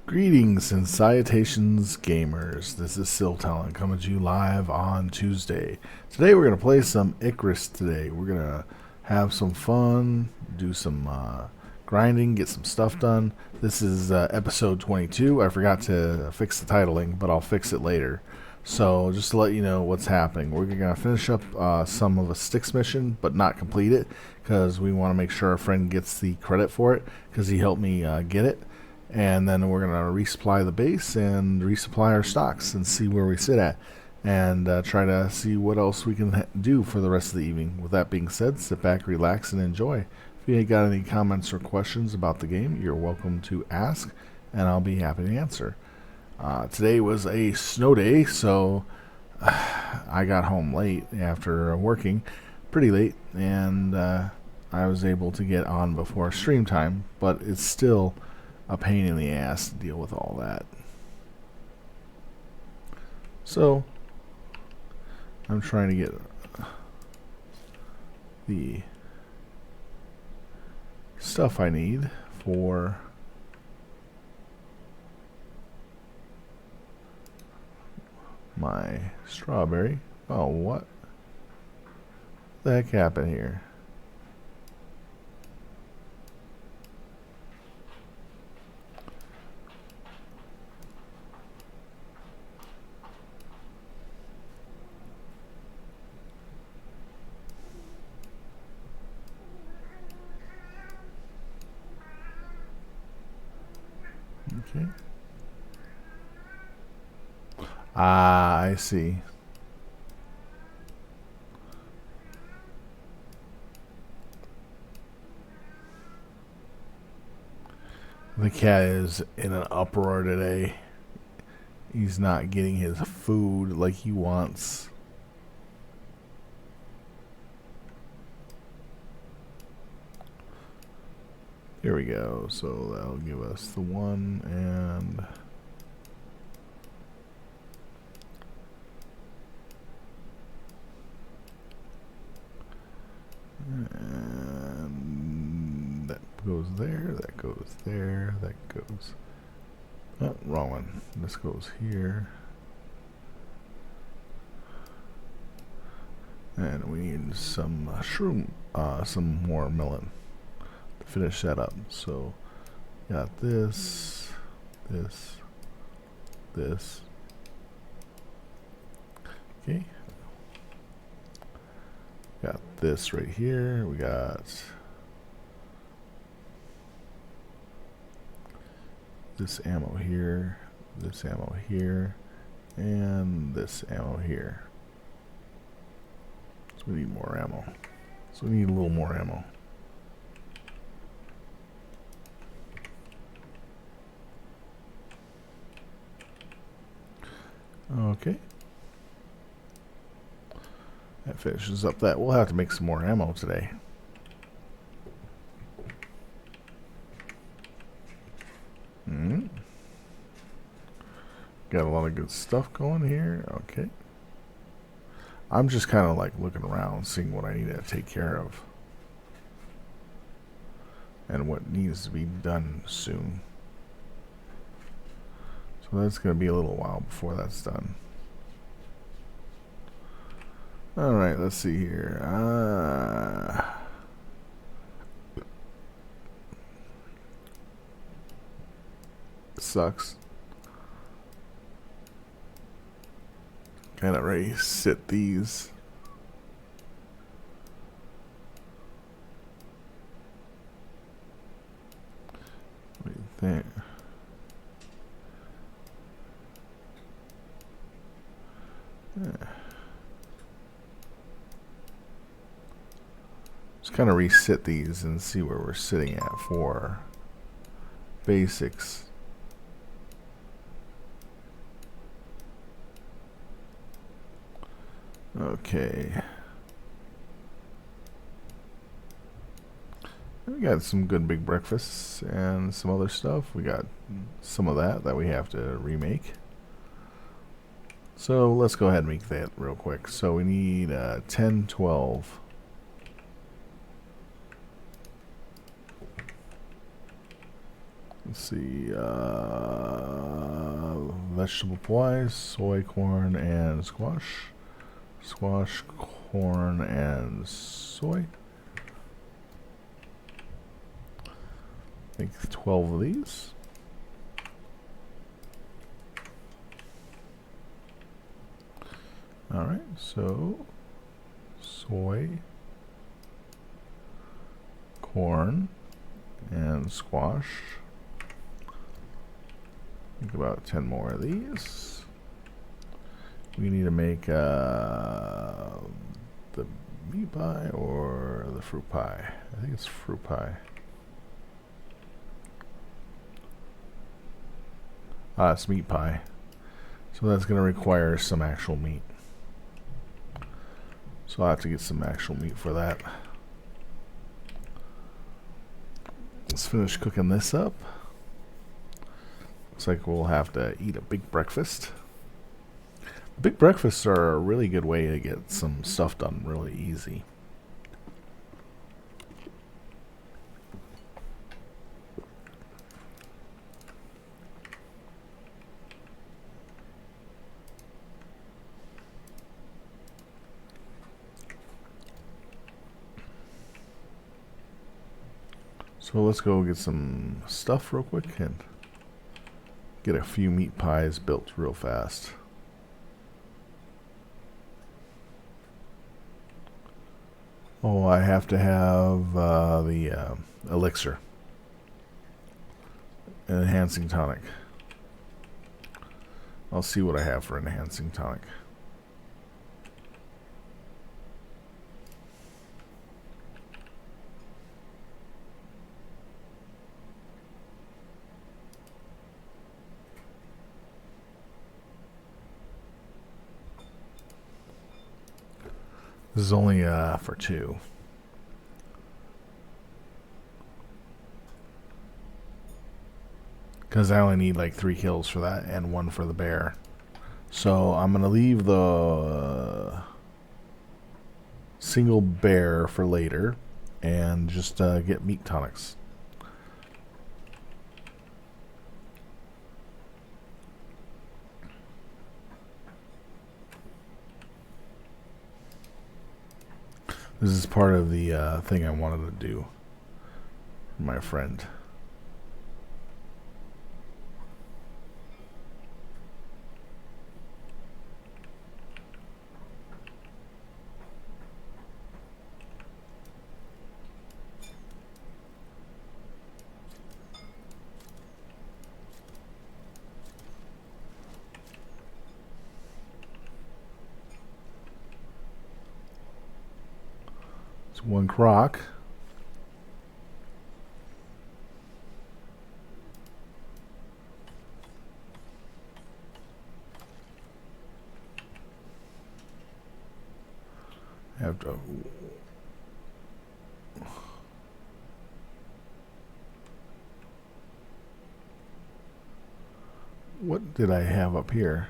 Greetings and salutations, gamers. This is Siltalon coming to you live on Tuesday. Today we're going to play some Icarus today. We're going to have some fun, do some grinding, get some stuff done. This is episode 22. I forgot to fix the titling, but I'll fix it later. So just to let you know what's happening, we're going to finish up some of a Styx mission, but not complete it, because we want to make sure our friend gets the credit for it, because he helped me get it. And then we're going to resupply the base and resupply our stocks and see where we sit at. And try to see what else we can do for the rest of the evening. With that being said, sit back, relax, and enjoy. If you ain't got any comments or questions about the game, you're welcome to ask, and I'll be happy to answer. Today was a snow day, so I got home late after working, pretty late, and I was able to get on before stream time, but it's still a pain in the ass to deal with all that. So I'm trying to get the stuff I need for my strawberry. Oh, what the heck happened here? Okay. Ah, I see. The cat is in an uproar today. He's not getting his food like he wants. Here we go. So that'll give us the one and that goes there, that goes there, that goes... Oh, wrong one. This goes here. And we need some shroom, some more melon to finish that up. So, got this, this, this. Okay. Got this right here. We got this ammo here, and this ammo here. So we need more ammo. So we need a little more ammo. Okay. That finishes up that. We'll have to make some more ammo today. Got a lot of good stuff going here. Okay. I'm just kind of like looking around, seeing what I need to take care of. And what needs to be done soon. So that's going to be a little while before that's done. Alright, let's see here. Sucks. Kind of ready to sit these. What do you think? Yeah. Just kind of resit these and see where we're sitting at for basics. Okay. We got some good big breakfasts and some other stuff. We got some of that we have to remake. So let's go ahead and make that real quick. So we need 10, 12. Let's see. Vegetable pie, soy, corn, and squash. Squash, corn, and soy. Make 12 of these. Alright, so soy, corn, and squash. Make about 10 more of these. We need to make the meat pie or the fruit pie. I think it's fruit pie. It's meat pie. So that's going to require some actual meat. So I'll have to get some actual meat for that. Let's finish cooking this up. Looks like we'll have to eat a big breakfast. Big breakfasts are a really good way to get some stuff done really easy. So let's go get some stuff real quick and get a few meat pies built real fast. Oh, I have to have the elixir. An enhancing tonic. I'll see what I have for an enhancing tonic. This is only for 2. Because I only need like 3 kills for that and 1 for the bear. So I'm going to leave the single bear for later and just get meat tonics. This is part of the thing I wanted to do for my friend. It's 1 crock. I have to. What did I have up here?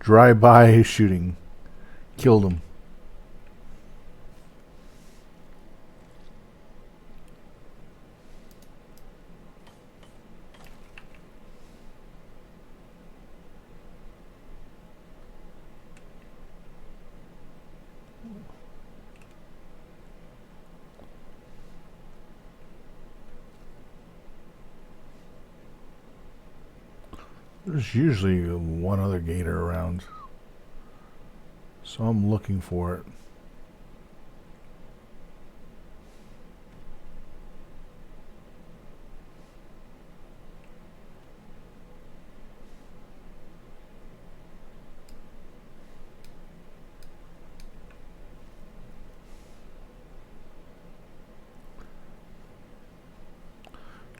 Drive-by shooting. Killed him. There's usually one other gator around. So I'm looking for it.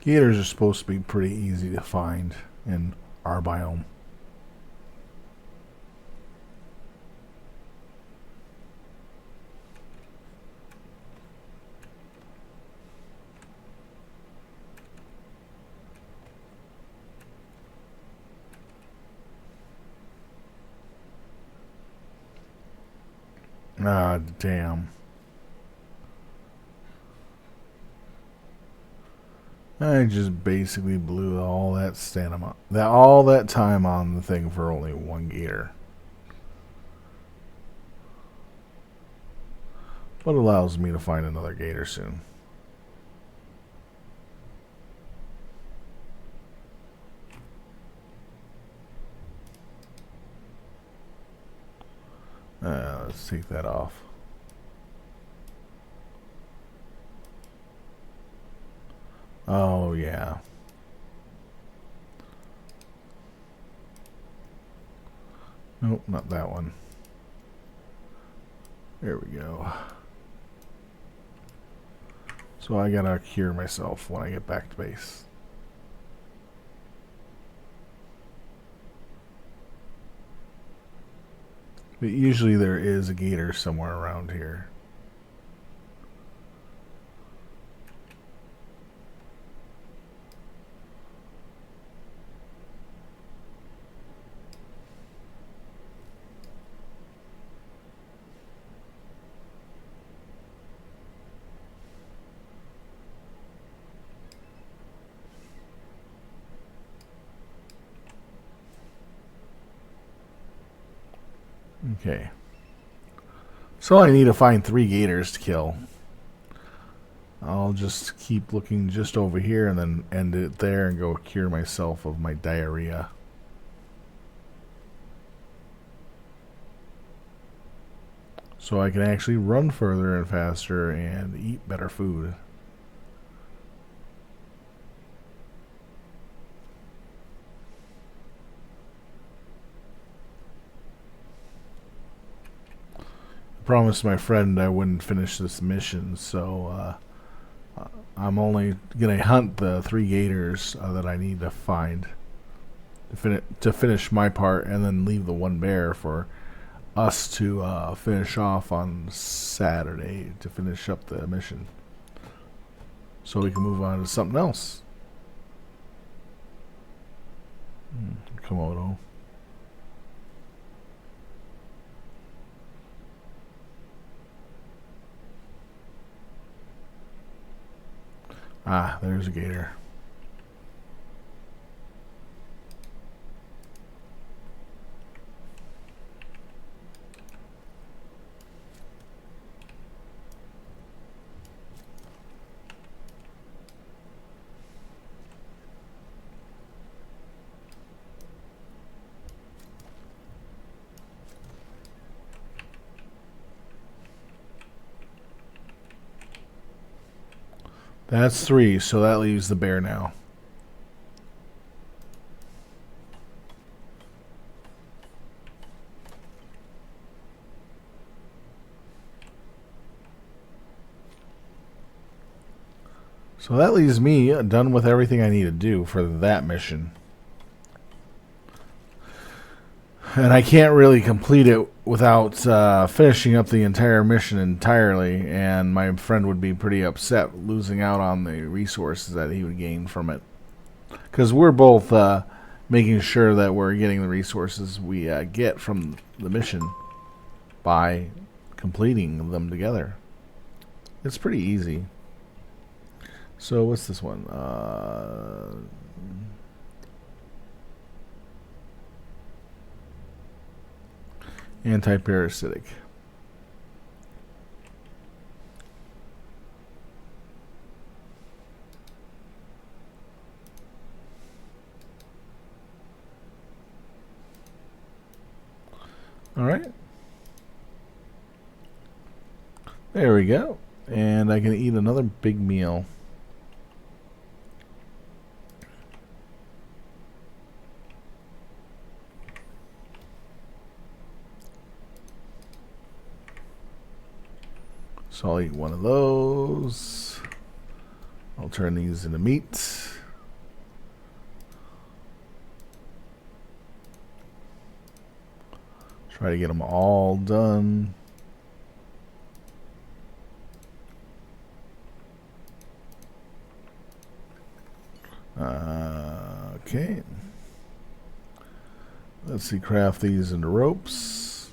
Gators are supposed to be pretty easy to find in our biome. Ah, damn. I just basically blew all that stamina, all that time on the thing for only one gator. But allows me to find another gator soon. Let's take that off. Oh, yeah. Nope, not that one. There we go. So I gotta cure myself when I get back to base. But usually there is a gator somewhere around here. Okay. So I need to find 3 gators to kill. I'll just keep looking just over here and then end it there and go cure myself of my diarrhea. So I can actually run further and faster and eat better food. Promised my friend I wouldn't finish this mission, so I'm only gonna hunt the 3 gators that I need to find to finish my part, and then leave the 1 bear for us to finish off on Saturday to finish up the mission, so we can move on to something else. Komodo. Ah, there's a gator. That's 3, so that leaves the bear now. So that leaves me done with everything I need to do for that mission. And I can't really complete it without finishing up the entire mission entirely, and my friend would be pretty upset losing out on the resources that he would gain from it. Because we're both making sure that we're getting the resources we get from the mission by completing them together. It's pretty easy. So what's this one? Anti-parasitic. All right. There we go. And I can eat another big meal. So I'll eat one of those. I'll turn these into meat. Try to get them all done. Okay. Let's see, craft these into ropes.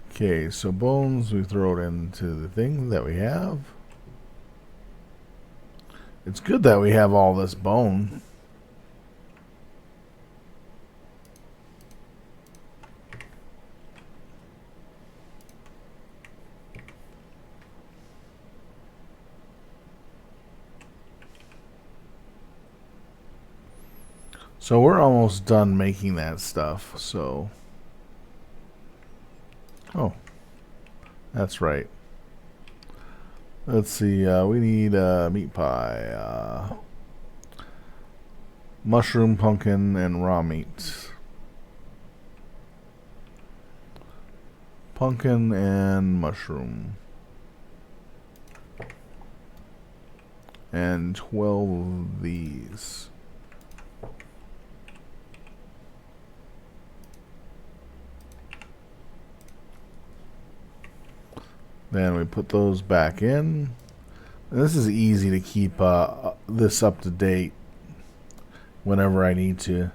Okay, so bones, we throw it into the thing that we have. It's good that we have all this bone. So we're almost done making that stuff, so... Oh, that's right. Let's see, we need meat pie, mushroom, pumpkin, and raw meat. Pumpkin and mushroom. And 12 of these. Then we put those back in. And this is easy to keep this up to date whenever I need to,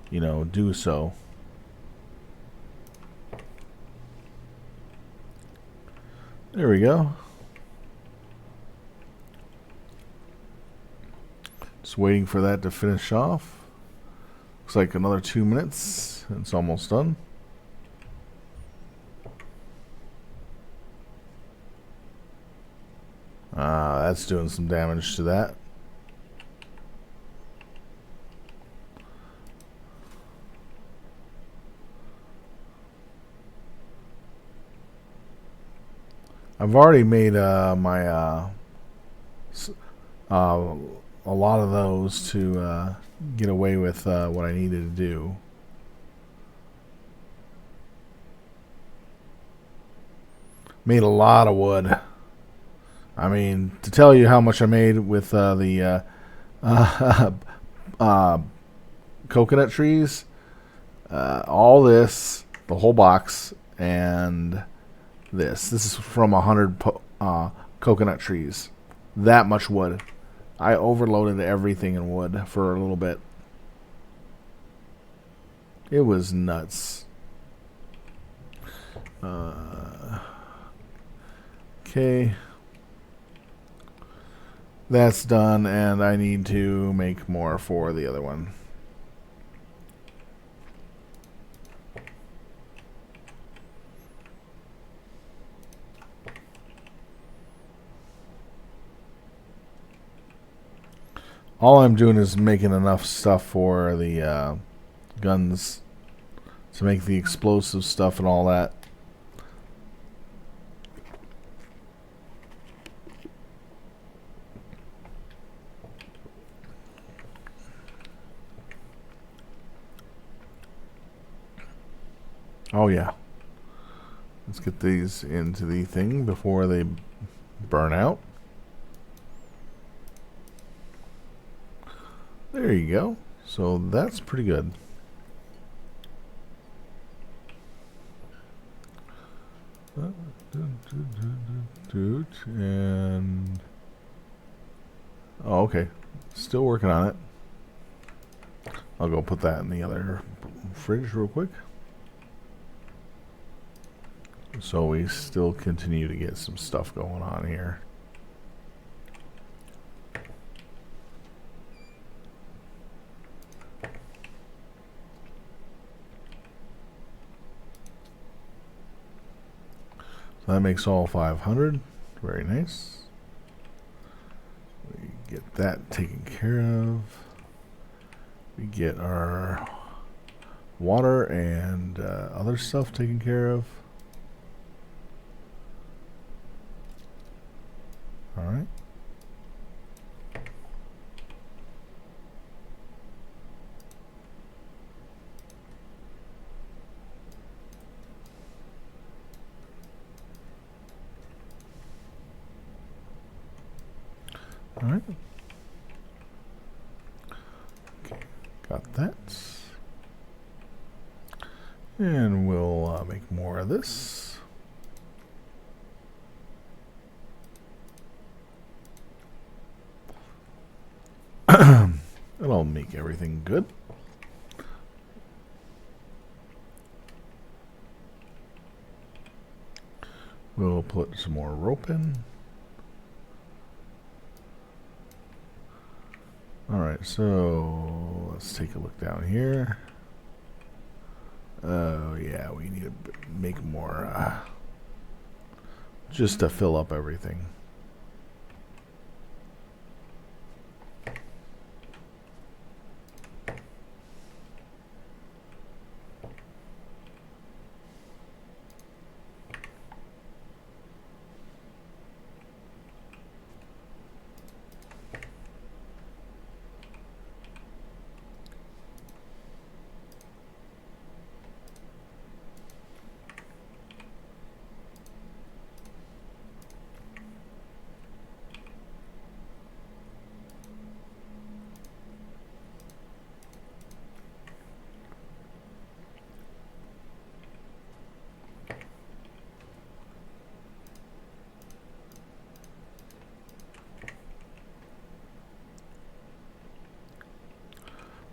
you know, do so. There we go. Just waiting for that to finish off. Looks like another 2 minutes. It's almost done. That's doing some damage to that. I've already made a lot of those to get away with what I needed to do. Made a lot of wood. I mean, to tell you how much I made with the coconut trees, all this, the whole box, and this. This is from 100 coconut trees. That much wood. I overloaded everything in wood for a little bit. It was nuts. Okay. That's done, and I need to make more for the other one. All I'm doing is making enough stuff for the guns to make the explosive stuff and all that. Oh yeah. Let's get these into the thing before they burn out. There you go. So that's pretty good. And oh, okay. Still working on it. I'll go put that in the other fridge real quick. So we still continue to get some stuff going on here. So that makes all 500. Very nice. We get that taken care of. We get our water and other stuff taken care of. Alright. Alright. Okay, got that. And we'll make more of this. It'll make everything good. We'll put some more rope in. Alright, so let's take a look down here. Oh yeah, we need to make more just to fill up everything.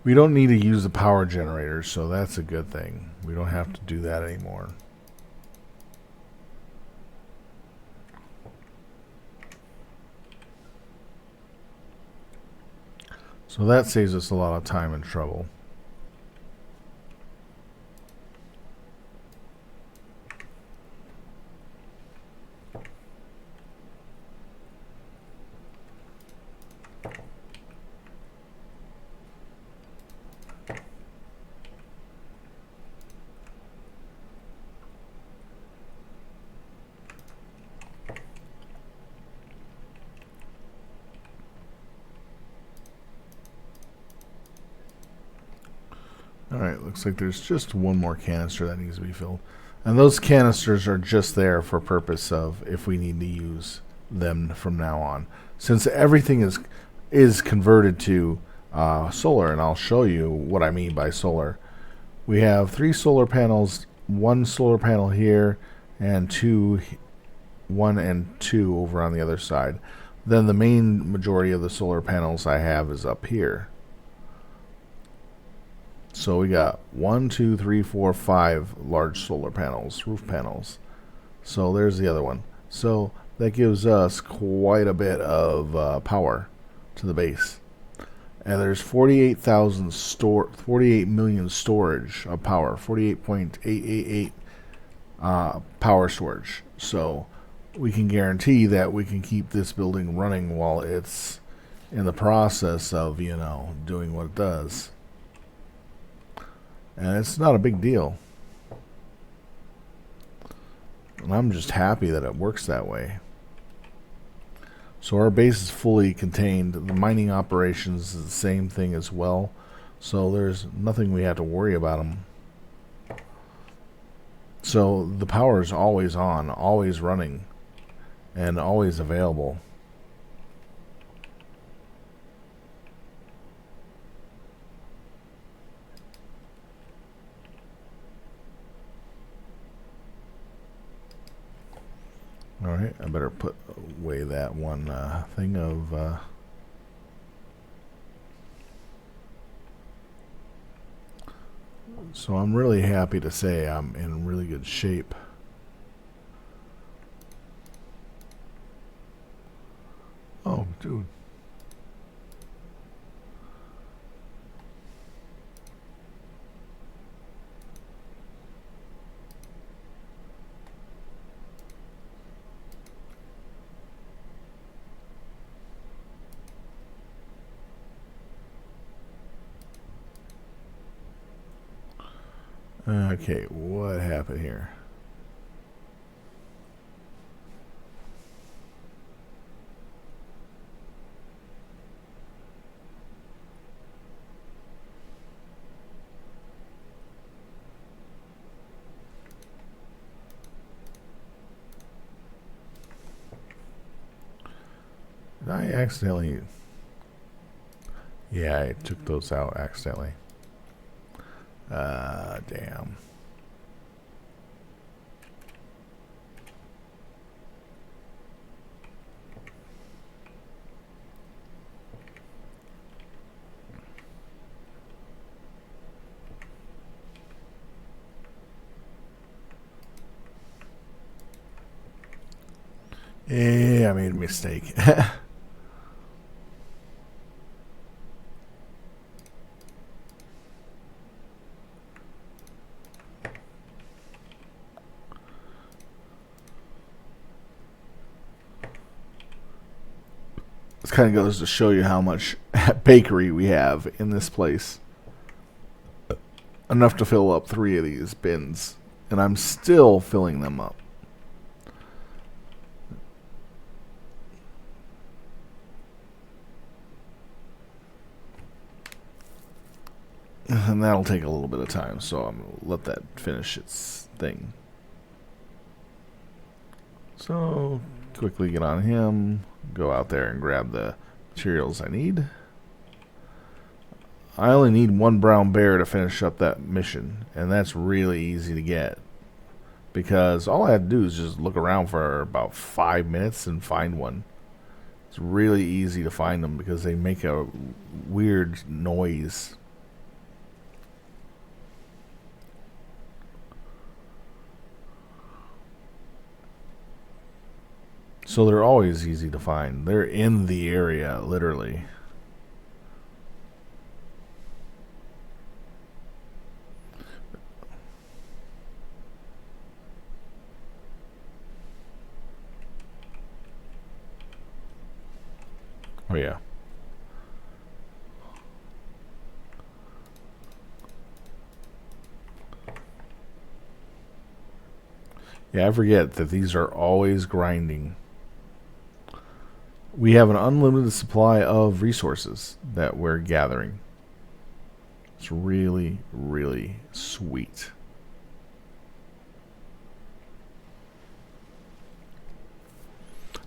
We don't need to use the power generator, so that's a good thing. We don't have to do that anymore. So that saves us a lot of time and trouble. Alright, looks like there's just one more canister that needs to be filled. And those canisters are just there for purpose of if we need to use them from now on. Since everything is converted to solar, and I'll show you what I mean by solar. We have 3 solar panels, 1 solar panel here, and 1 and 2 over on the other side. Then the main majority of the solar panels I have is up here. So we got 1, 2, 3, 4, 5 large solar panels, roof panels. So there's the other one. So that gives us quite a bit of power to the base. And there's 48 million storage of power, 48.888 power storage. So we can guarantee that we can keep this building running while it's in the process of, you know, doing what it does. And it's not a big deal. And I'm just happy that it works that way. So our base is fully contained. The mining operations is the same thing as well. So there's nothing we have to worry about them. So the power is always on, always running, and always available. Alright, I better put away that one thing of... So I'm really happy to say I'm in really good shape. Oh, dude. Okay, what happened here? Did I accidentally... Yeah, I took those out accidentally. Damn. Yeah, I made a mistake. This kind of goes to show you how much bakery we have in this place. Enough to fill up 3 of these bins. And I'm still filling them up. And that'll take a little bit of time, so I'm going to let that finish its thing. So, quickly get on him, go out there and grab the materials I need. I only need 1 brown bear to finish up that mission, and that's really easy to get. Because all I have to do is just look around for about 5 minutes and find one. It's really easy to find them because they make a weird noise. So they're always easy to find. They're in the area, literally. Oh yeah. Yeah, I forget that these are always grinding. We have an unlimited supply of resources that we're gathering. It's really, really sweet.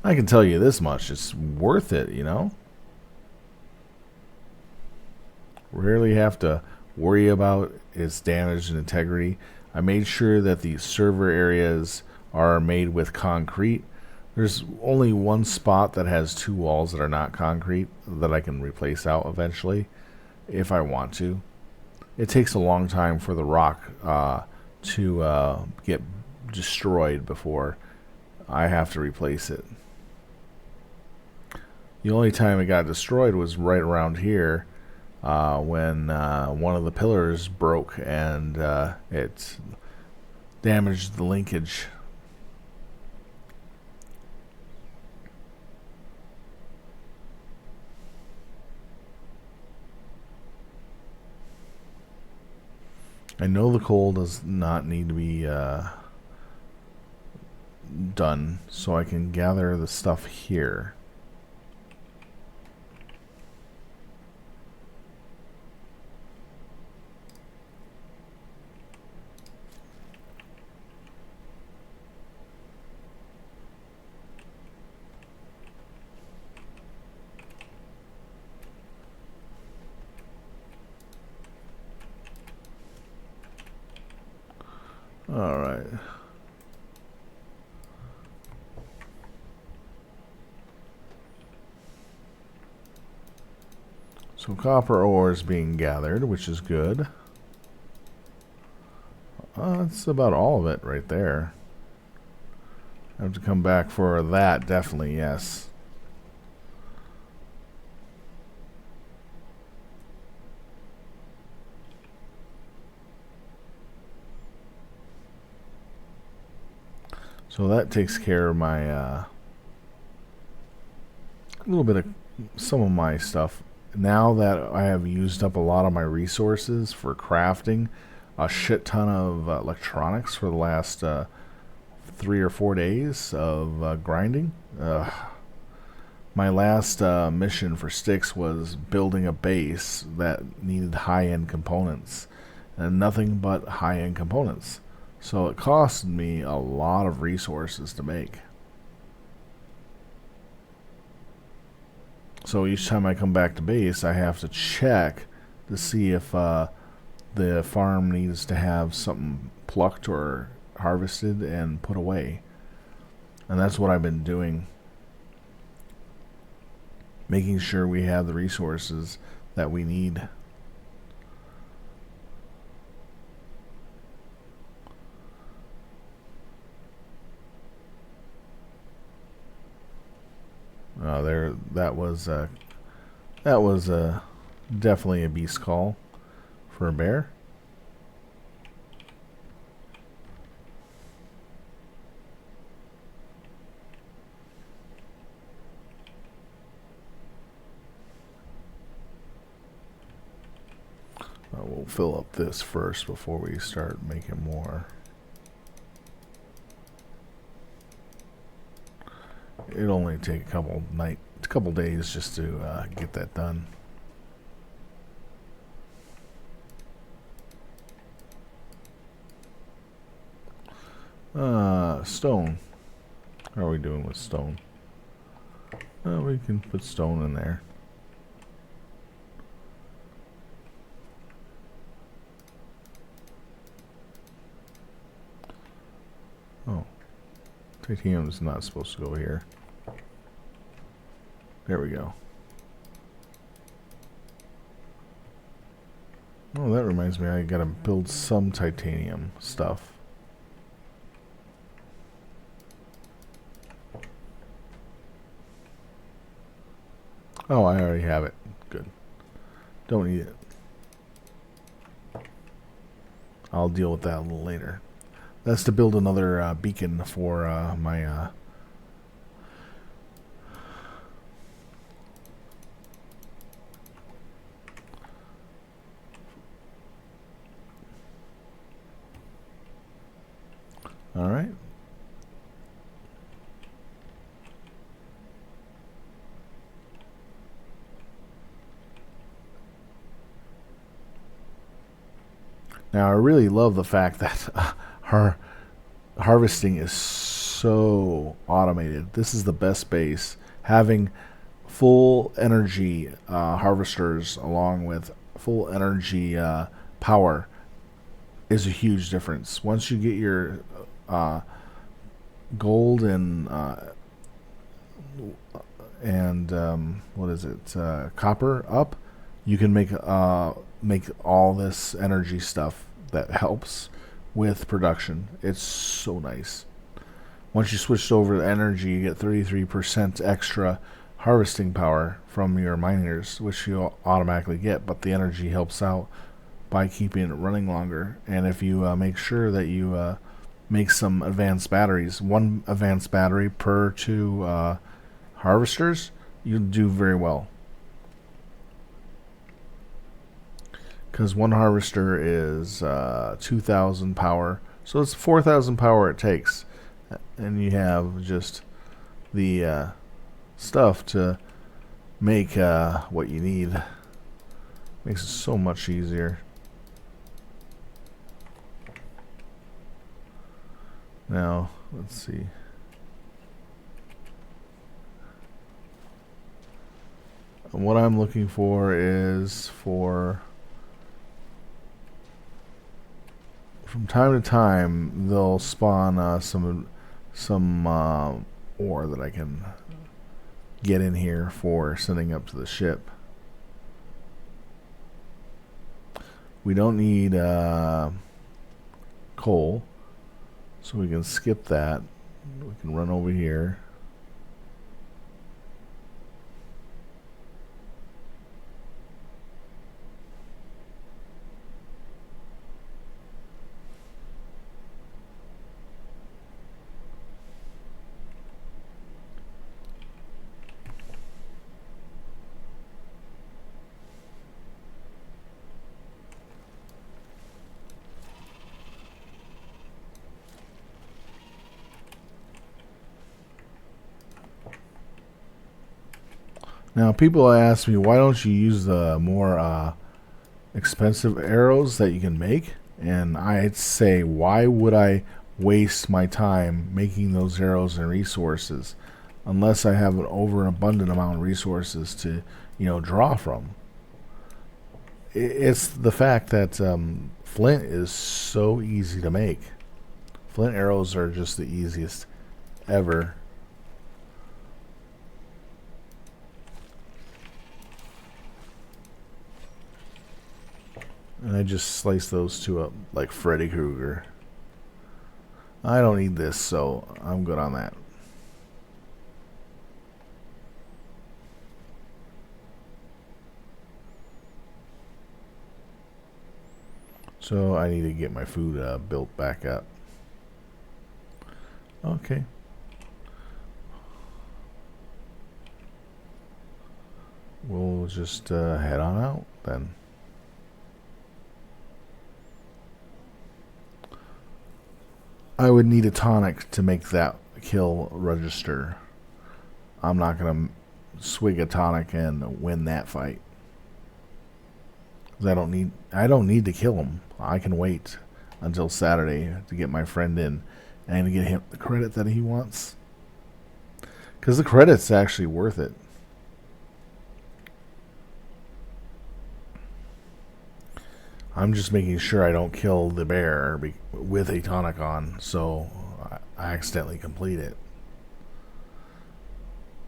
I can tell you this much, it's worth it, you know? Rarely have to worry about its damage and integrity. I made sure that the server areas are made with concrete. There's only 1 spot that has 2 walls that are not concrete that I can replace out eventually if I want to. It takes a long time for the rock to get destroyed before I have to replace it. The only time it got destroyed was right around here when one of the pillars broke and it damaged the linkage. I know the coal does not need to be done, so I can gather the stuff here. All right. So copper ore is being gathered, which is good. That's about all of it right there. I have to come back for that, definitely, yes. So that takes care of my a little bit of some of my stuff. Now that I have used up a lot of my resources for crafting, a shit ton of electronics for the last 3 or 4 days of grinding. My last mission for Styx was building a base that needed high-end components, and nothing but high-end components. So it cost me a lot of resources to make. So each time I come back to base, I have to check to see if the farm needs to have something plucked or harvested and put away. And that's what I've been doing. Making sure we have the resources that we need. That was definitely a beast call for a bear. We'll fill up this first before we start making more. It'll only take a couple days just to get that done. Stone. How are we doing with stone? We can put stone in there. Oh, titanium is not supposed to go here. There we go. Oh, that reminds me, I gotta build some titanium stuff. Oh, I already have it. Good. Don't need it. I'll deal with that a little later. That's to build another beacon for my all right. Now I really love the fact that harvesting is so automated. This is the best base. Having full energy harvesters along with full energy power is a huge difference. Once you get your gold and what is it, copper up, you can make all this energy stuff that helps with production. It's so nice. Once you switched over to energy, you get 33% extra harvesting power from your miners, which you automatically get, but the energy helps out by keeping it running longer. And if you make sure that you make some advanced batteries, one advanced battery per 2 harvesters, you'll do very well. Because one harvester is 2,000 power, so it's 4,000 power it takes, and you have just the stuff to make what you need. Makes it so much easier. Now, let's see. And what I'm looking for is for, from time to time, they'll spawn some ore that I can get in here for sending up to the ship. We don't need coal, so we can skip that. We can run over here. Now, people ask me, why don't you use the more expensive arrows that you can make? And I'd say, why would I waste my time making those arrows and resources unless I have an overabundant amount of resources to, draw from? It's the fact that flint is so easy to make. Flint arrows are just the easiest ever. And I just slice those two up like Freddy Krueger. I don't need this, so I'm good on that. So I need to get my food built back up. Okay. We'll just head on out then. I would need a tonic to make that kill register. I'm not going to swig a tonic and win that fight. I don't need to kill him. I can wait until Saturday to get my friend in and to get him the credit that he wants. Because the credit's actually worth it. I'm just making sure I don't kill the bear with a tonic on, so I accidentally complete it.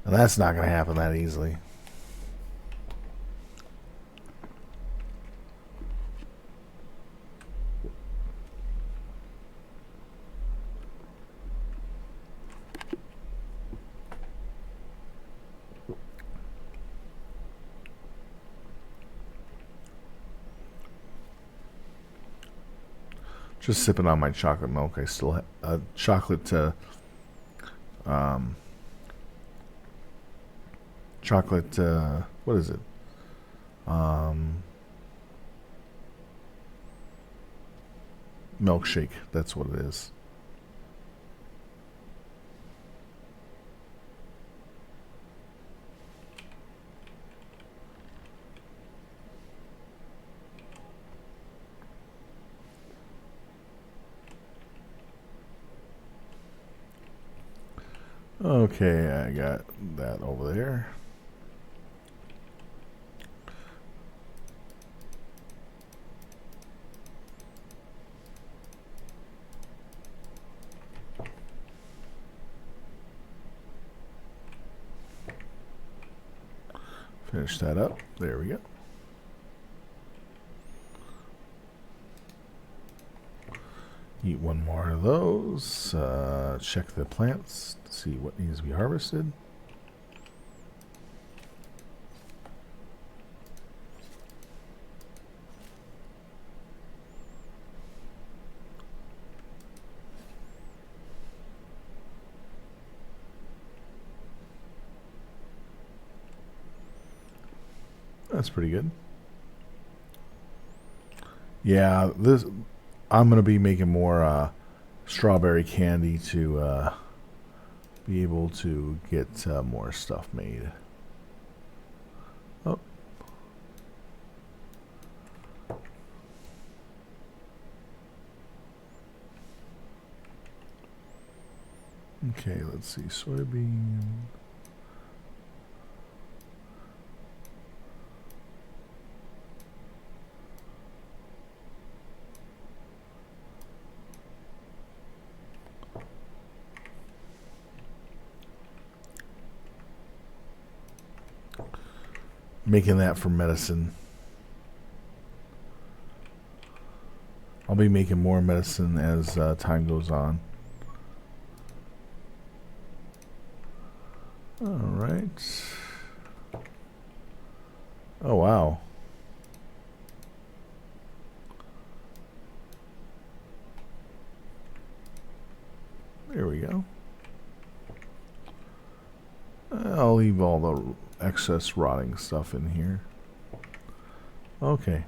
And that's not going to happen that easily. Just sipping on my chocolate milk. I still have chocolate what is it? Milkshake. That's what it is. Okay, I got that over there. Finish that up. There we go. Eat one more of those. Check the plants to see what needs to be harvested. That's pretty good. Yeah, I'm gonna be making more strawberry candy to be able to get more stuff made. Oh. Okay, let's see. Soybean. Making that for medicine. I'll be making more medicine as time goes on. Alright. Oh, wow. There we go. I'll leave all the excess rotting stuff in here. Okay.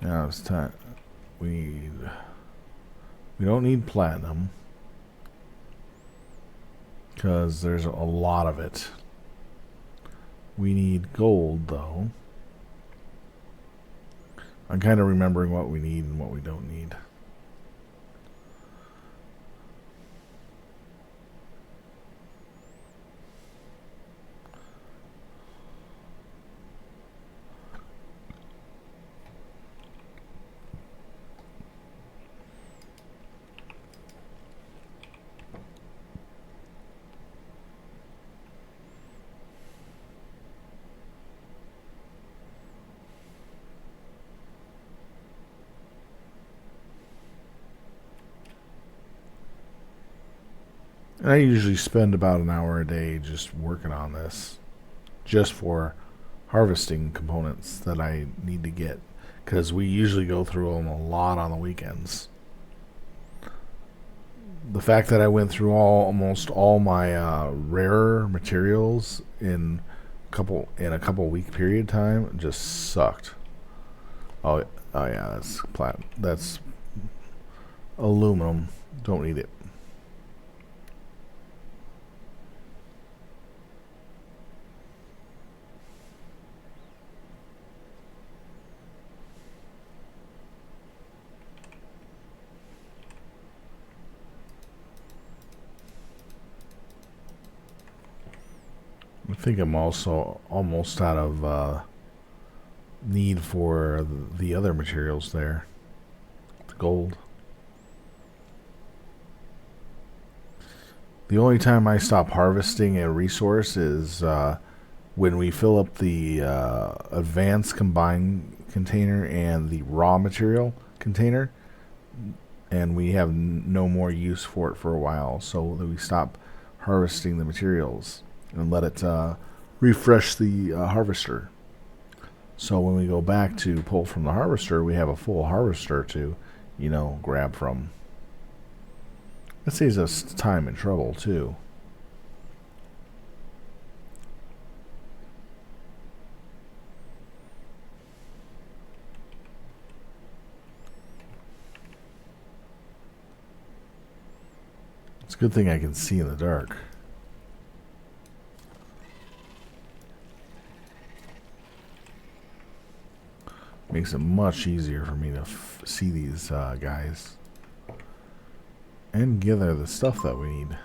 Now it's time. We don't need platinum because there's a lot of it. We need gold though. I'm kind of remembering what we need and what we don't need. And I usually spend about an hour a day just working on this, just for harvesting components that I need to get, because we usually go through them a lot on the weekends. The fact that I went through almost all my rarer materials in a couple week period time just sucked. Oh yeah, that's platinum. That's aluminum. Don't need it. I think I'm also almost out of need for the other materials there. The gold. The only time I stop harvesting a resource is when we fill up the advanced combined container and the raw material container, and we have no more use for it for a while, so that we stop harvesting the materials and let it refresh the harvester. So when we go back to pull from the harvester, we have a full harvester to, grab from. That saves us time and trouble too. It's a good thing I can see in the dark. Makes it much easier for me to see these guys and gather the stuff that we need.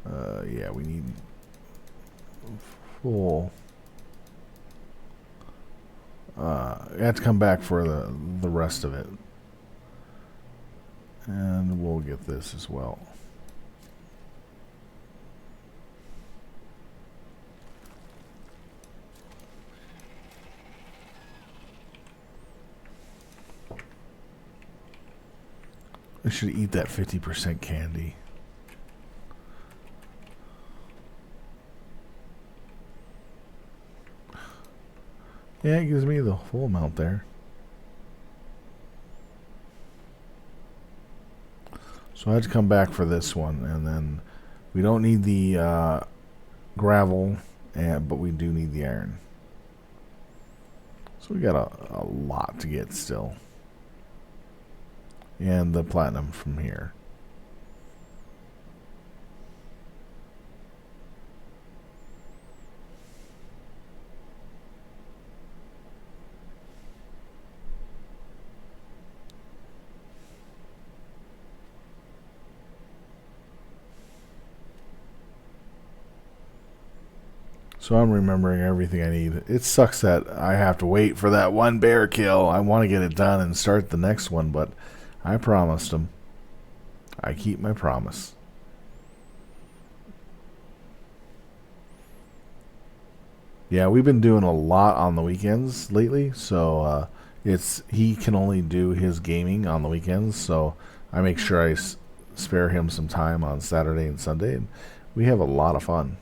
Yeah, we need full. I have to come back for the rest of it, and we'll get this as well. I should eat that 50% candy. Yeah, it gives me the full amount there. So I had to come back for this one, and then we don't need the gravel, but we do need the iron. So we got a lot to get still. And the platinum from here. So I'm remembering everything I need. It sucks that I have to wait for that one bear kill. I want to get it done and start the next one, but I promised him. I keep my promise. Yeah, we've been doing a lot on the weekends lately, so he can only do his gaming on the weekends, so I make sure I spare him some time on Saturday and Sunday, and we have a lot of fun.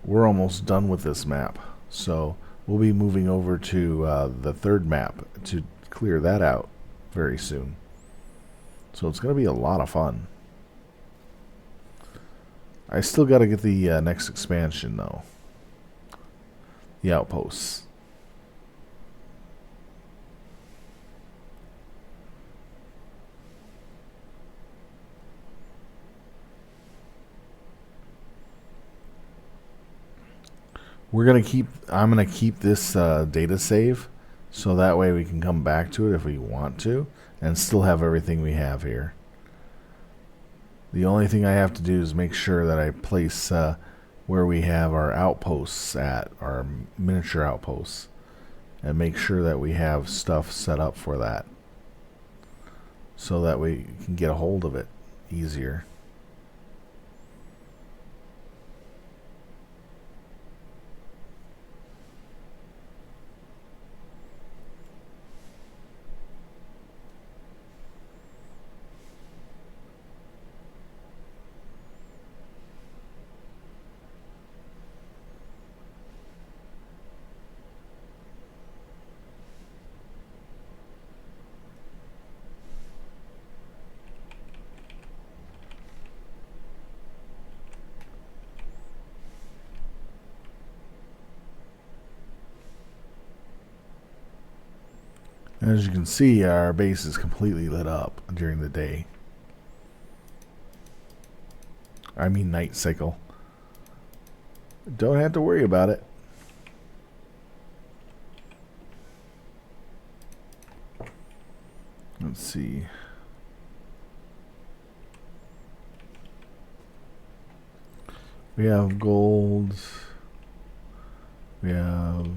We're almost done with this map, so we'll be moving over to the third map to clear that out very soon. So it's going to be a lot of fun. I still got to get the next expansion though. The outposts. I'm gonna keep this data save, so that way we can come back to it if we want to, and still have everything we have here. The only thing I have to do is make sure that I place where we have our outposts at, our miniature outposts, and make sure that we have stuff set up for that, so that we can get a hold of it easier. As you can see, our base is completely lit up during the day. I mean night cycle. Don't have to worry about it. Let's see. We have gold. We have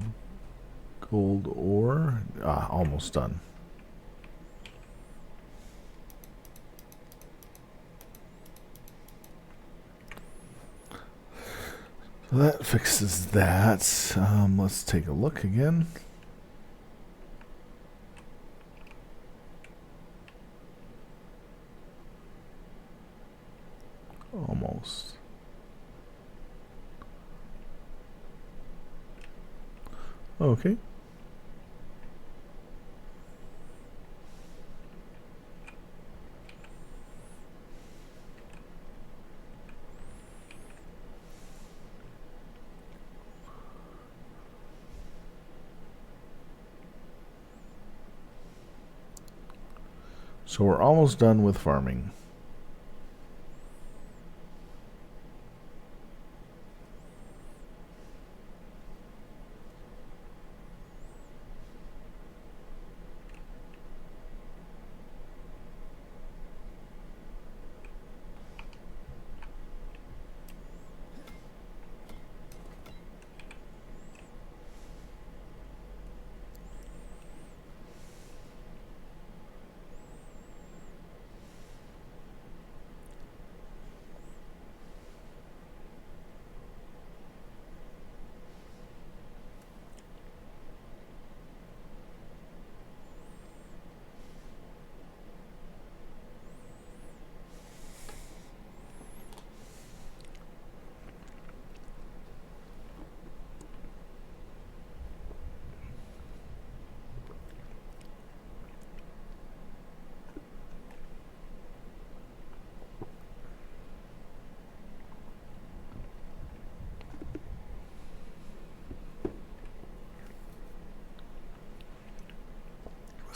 gold ore. Almost done. So that fixes that. Let's take a look again. Almost. Okay. So we're almost done with farming.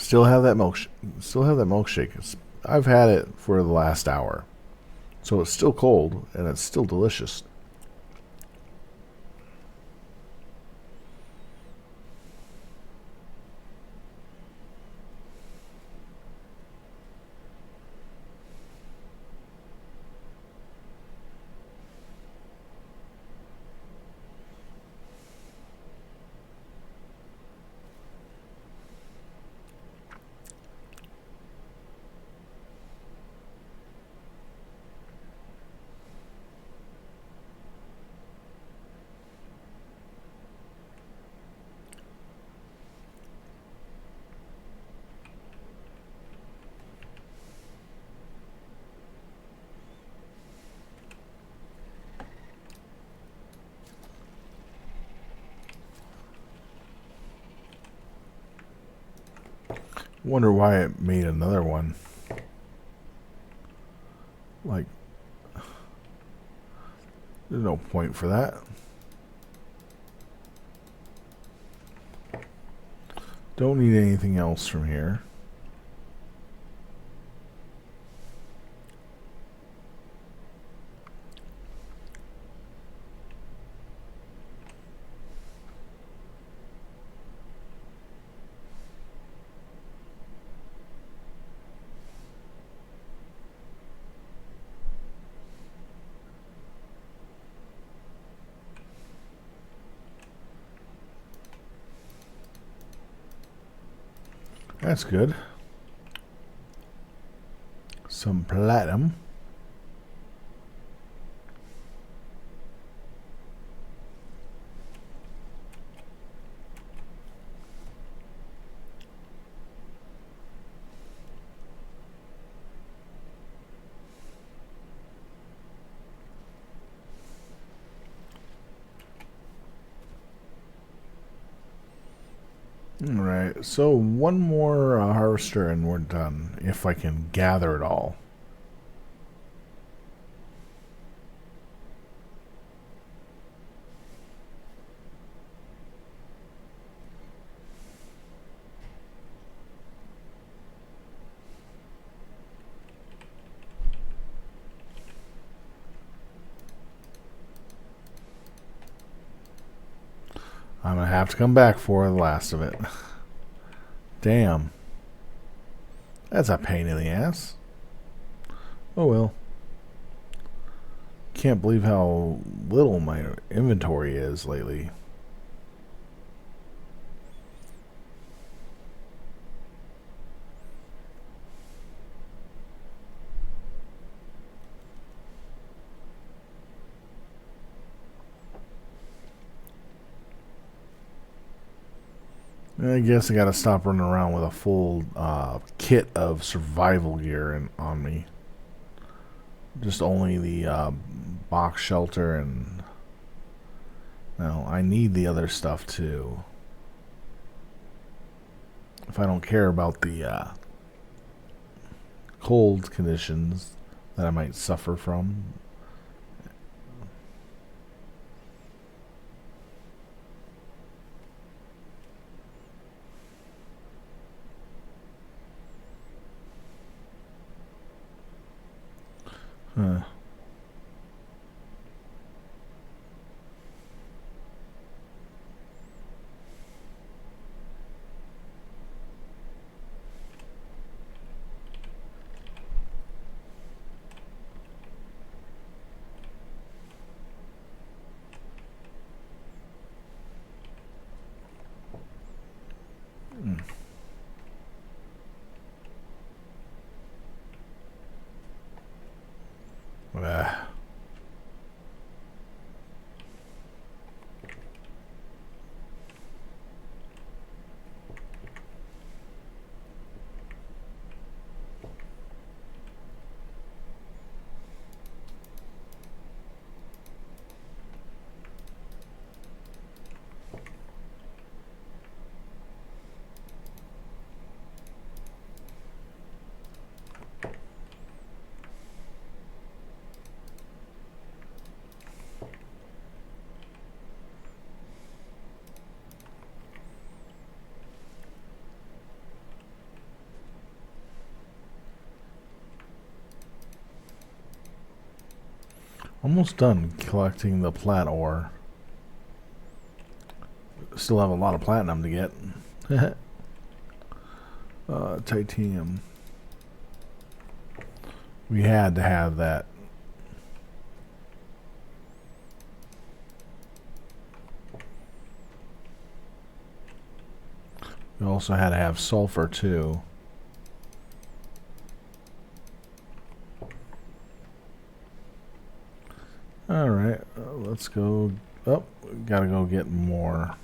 Still have that milkshake. I've had it for the last hour, so it's still cold and it's still delicious. Wonder why it made another one. Like, there's no point for that. Don't need anything else from here. That's good. Some platinum. Alright, so one more harvester and we're done, if I can gather it all. I'm going to have to come back for the last of it. Damn. That's a pain in the ass. Oh well. Can't believe how little my inventory is lately. I guess I gotta stop running around with a full kit of survival gear on me. Just only the box shelter, and no, I need the other stuff too. If I don't care about the cold conditions that I might suffer from. Huh. Ah. Almost done collecting the plat ore. Still have a lot of platinum to get. Titanium. We had to have that. We also had to have sulfur too. Alright, let's go. Oh, gotta go get more.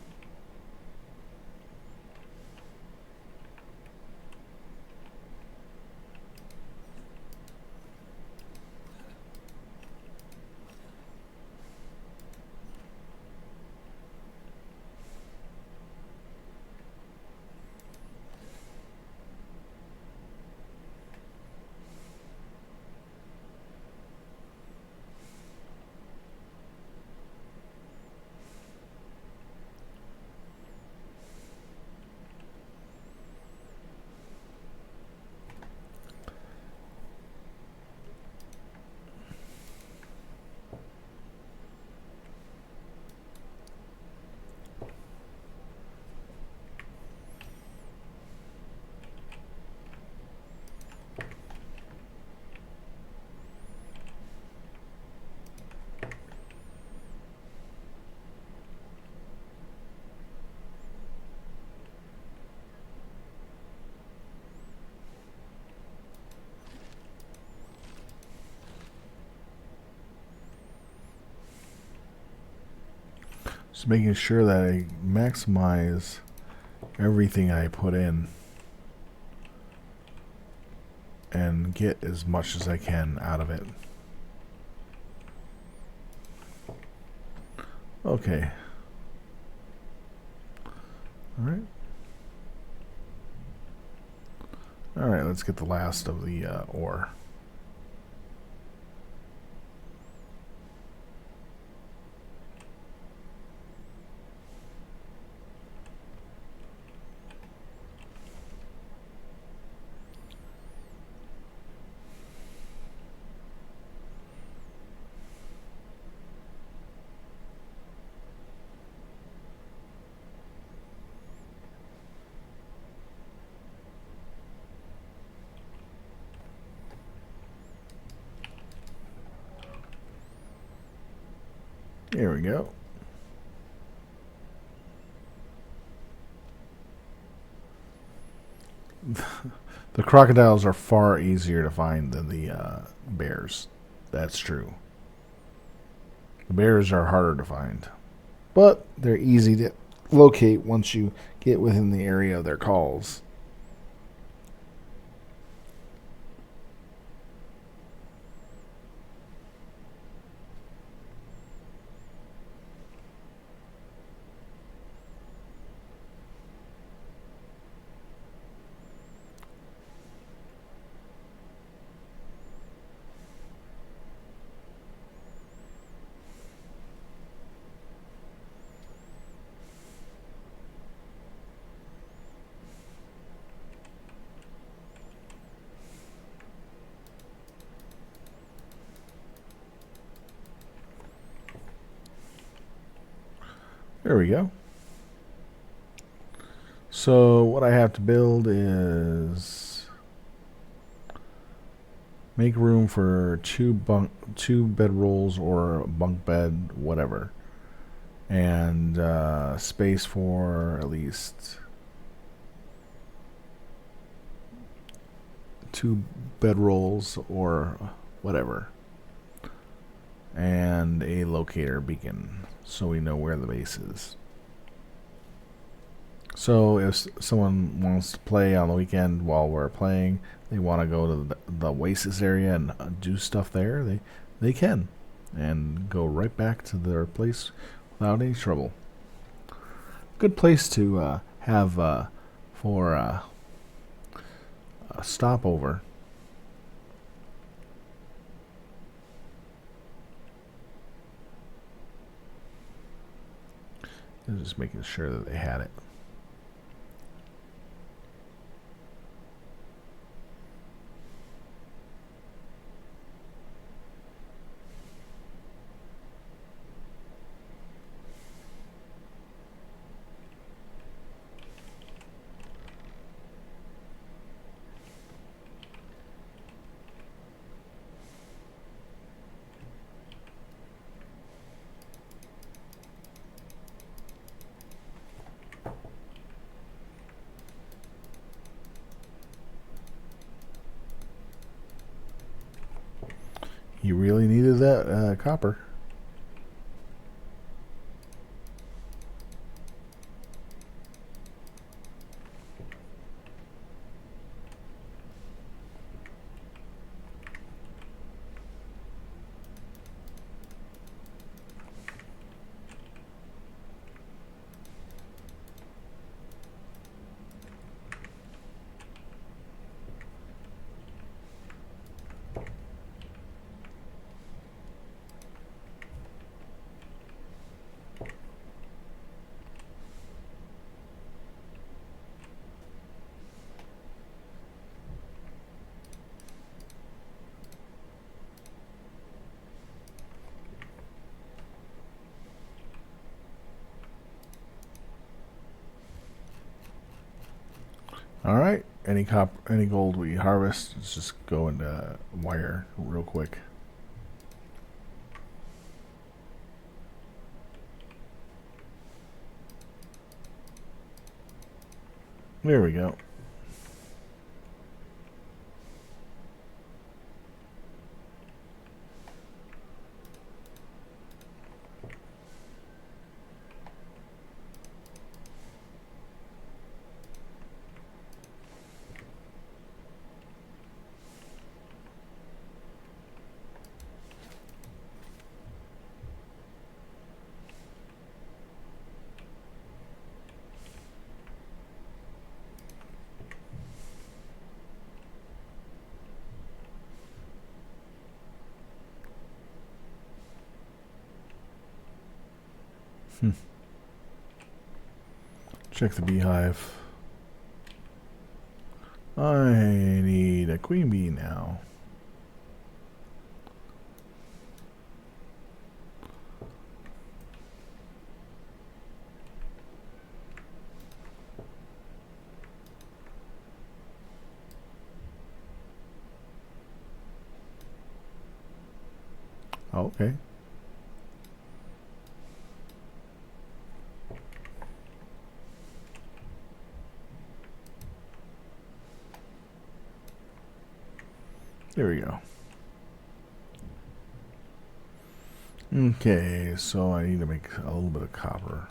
Just making sure that I maximize everything I put in and get as much as I can out of it. Okay. Alright. Alright, let's get the last of the ore. Here we go. The crocodiles are far easier to find than the bears. That's true. The bears are harder to find, but they're easy to locate once you get within the area of their calls. There we go. So what I have to build is make room for two bedrolls or a bunk bed, whatever, and space for at least 2 bedrolls or whatever, and a locator beacon so we know where the base is. So if someone wants to play on the weekend while we're playing, they want to go to the Oasis area and do stuff there, they can, and go right back to their place without any trouble. Good place to have for a stopover. Just making sure that they had it. You really needed that copper. All right. Any gold we harvest, let's just go into wire real quick. There we go. Check the beehive. I need a queen bee now. Okay. There we go. Okay, so I need to make a little bit of copper.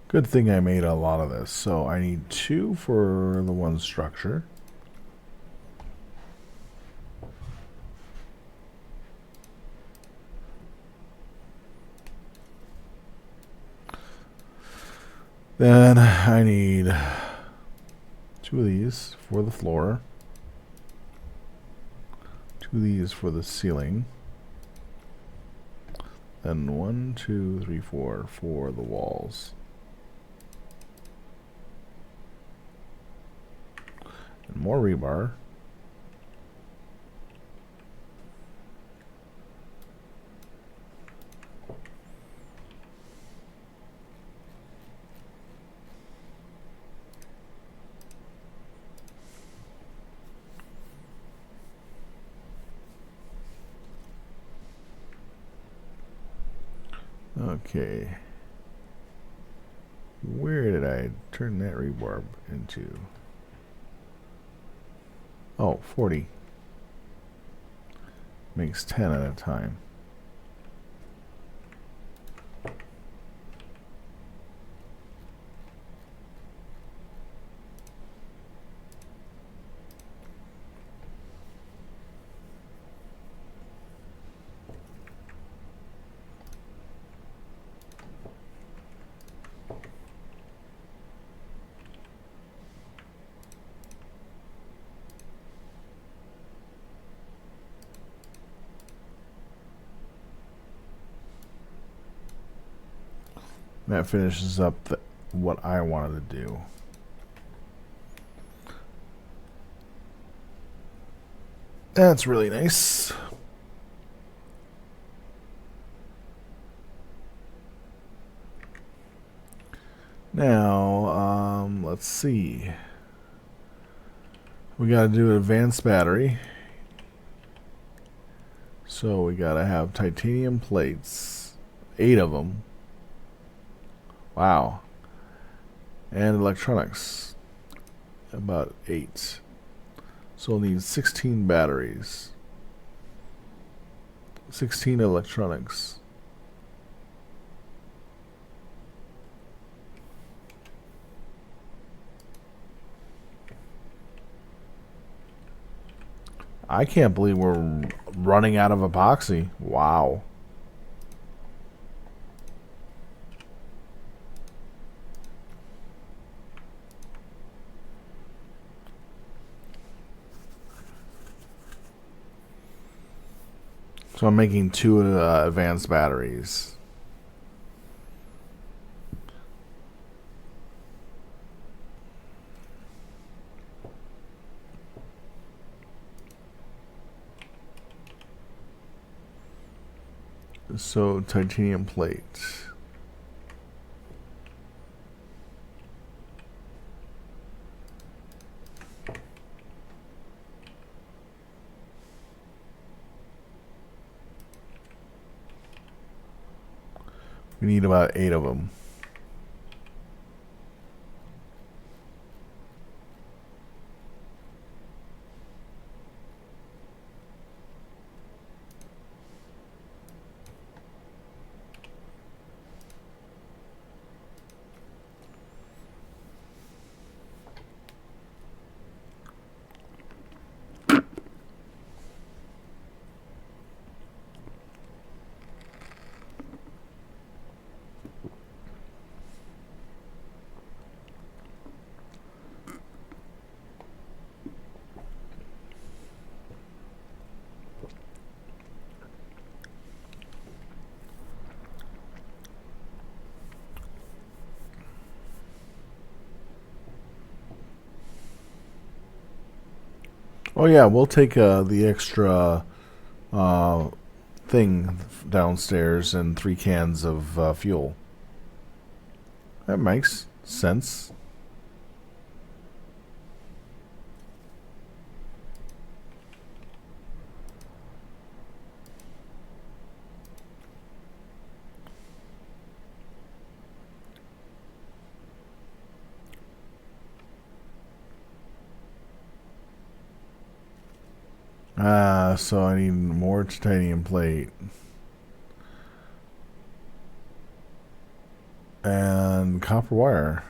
Good thing I made a lot of this. So I need 2 for the one structure. Then I need 2 of these for the floor. 2 of these for the ceiling. Then 1, 2, 3, 4 for the walls. And more rebar. Okay. Where did I turn that rebarb into? Oh, 40. Makes 10 at a time. That finishes up what I wanted to do. That's really nice. Now, let's see. We got to do an advanced battery. So we got to have titanium plates, 8 of them. Wow. And electronics, about 8. So we'll need 16 batteries. 16 electronics. I can't believe we're running out of epoxy. Wow. So I'm making 2 advanced batteries. So titanium plate. We need about 8 of them. Oh yeah, we'll take the extra thing downstairs and 3 cans of fuel. That makes sense. So I need more titanium plate. And copper wire.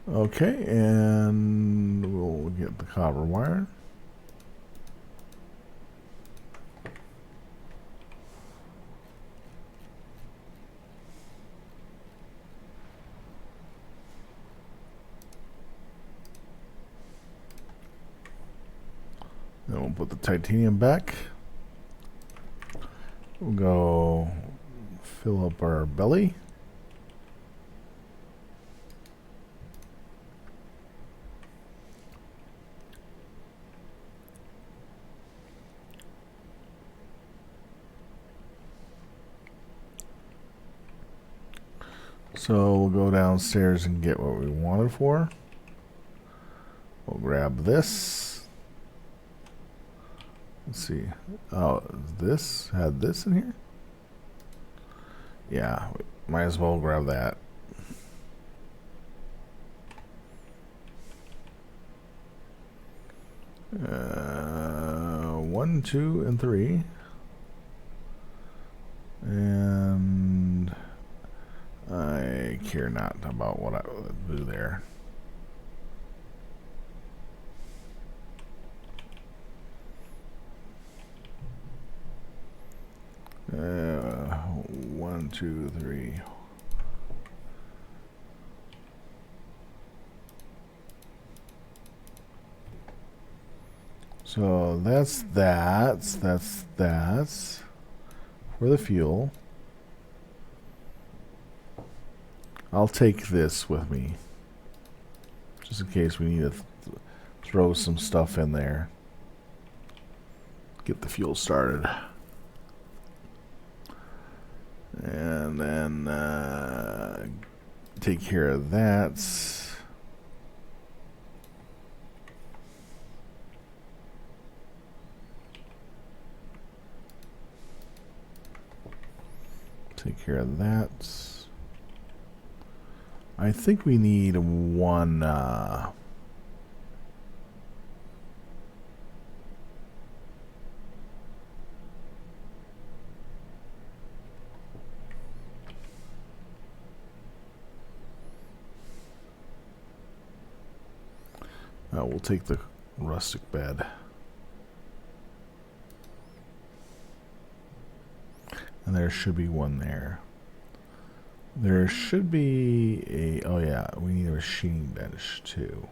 Okay, and we'll get the copper wire. Then we'll put the titanium back. We'll go fill up our belly. So we'll go downstairs and get what we wanted for. We'll grab this. Let's see. Oh, this had this in here? Yeah, might as well grab that. One, 2, and 3. And I care not about what I do there. One, 2, 3. So that's for the fuel. I'll take this with me, just in case we need to throw some stuff in there. Get the fuel started. And then take care of that. Take care of that. I think we need one we'll take the rustic bed. And there should be one there. There should be a... Oh yeah, we need a machining bench too.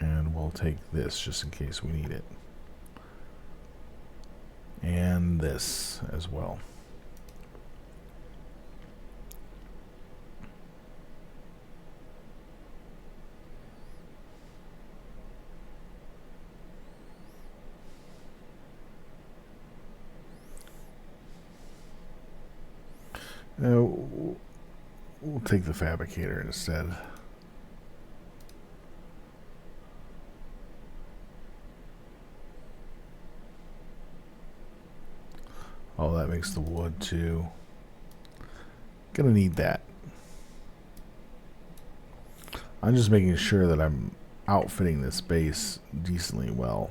And we'll take this just in case we need it. And this as well. We'll take the fabricator instead. Oh, that makes the wood too. Gonna need that. I'm just making sure that I'm outfitting this base decently well.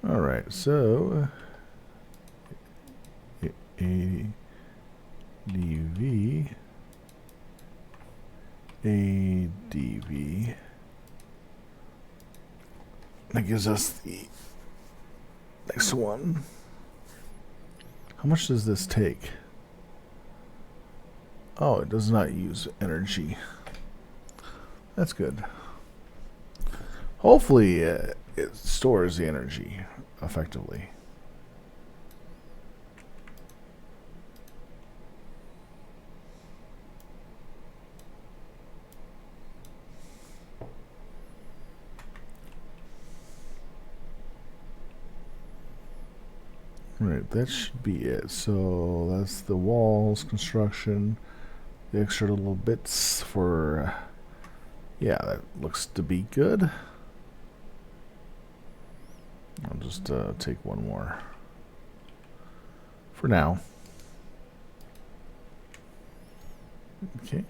Alright, so ADV that gives us the next one. How much does this take? Oh, it does not use energy. That's good. Hopefully it stores the energy effectively. Right, that should be it. So that's the walls, construction, the extra little bits for... yeah, that looks to be good. I'll just take one more for now. Okay.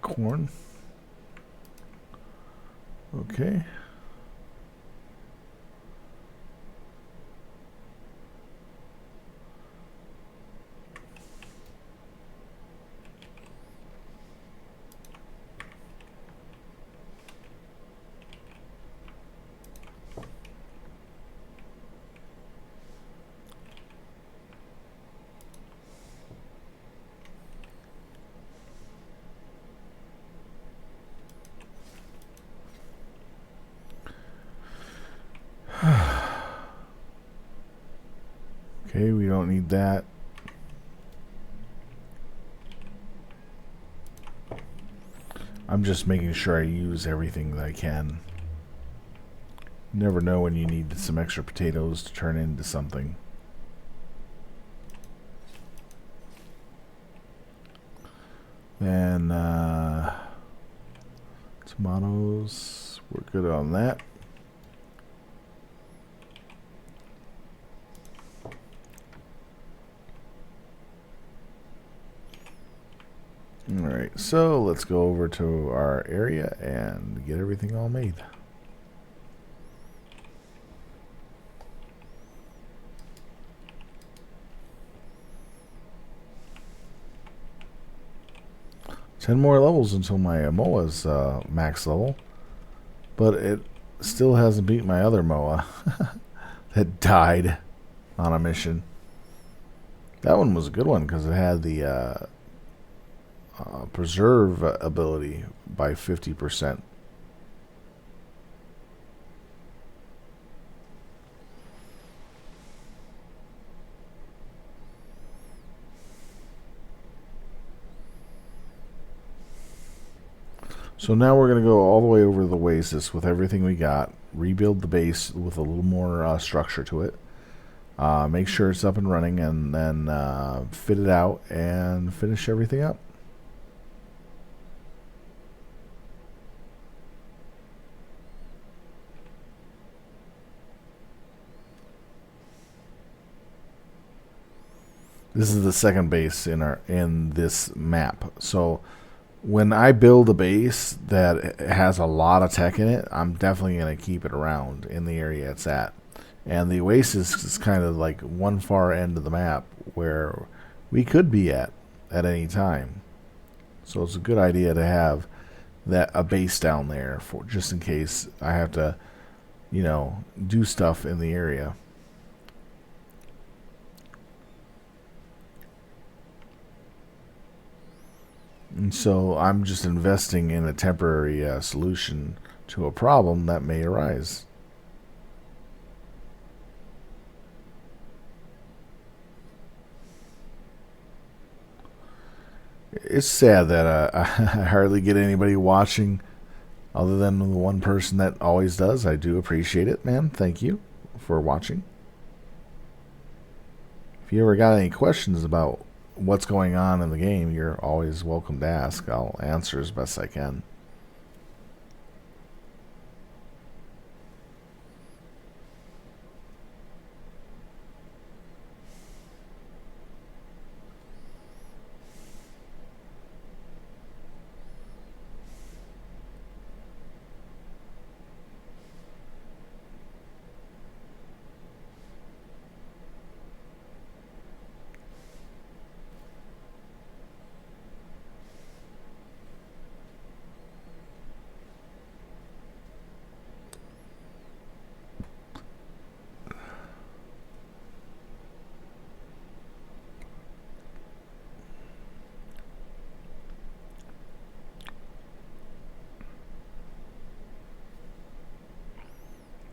Corn. Okay. Okay, we don't need that. I'm just making sure I use everything that I can. You never know when you need some extra potatoes to turn into something. Then tomatoes, we're good on that. Alright, so let's go over to our area and get everything all made. Ten more levels until my MOA's max level, but it still hasn't beat my other MOA that died on a mission. That one was a good one because it had the preserve ability by 50%. So now we're going to go all the way over the Oasis with everything we got, rebuild the base with a little more structure to it, make sure it's up and running, and then fit it out and finish everything up. This is the second base in this map. So when I build a base that has a lot of tech in it, I'm definitely going to keep it around in the area it's at. And the Oasis is kind of like one far end of the map where we could be at any time. So it's a good idea to have a base down there for just in case I have to, you know, do stuff in the area. And so I'm just investing in a temporary solution to a problem that may arise. It's sad that I hardly get anybody watching other than the one person that always does. I do appreciate it, man. Thank you for watching. If you ever got any questions about what's going on in the game, you're always welcome to ask. I'll answer as best I can.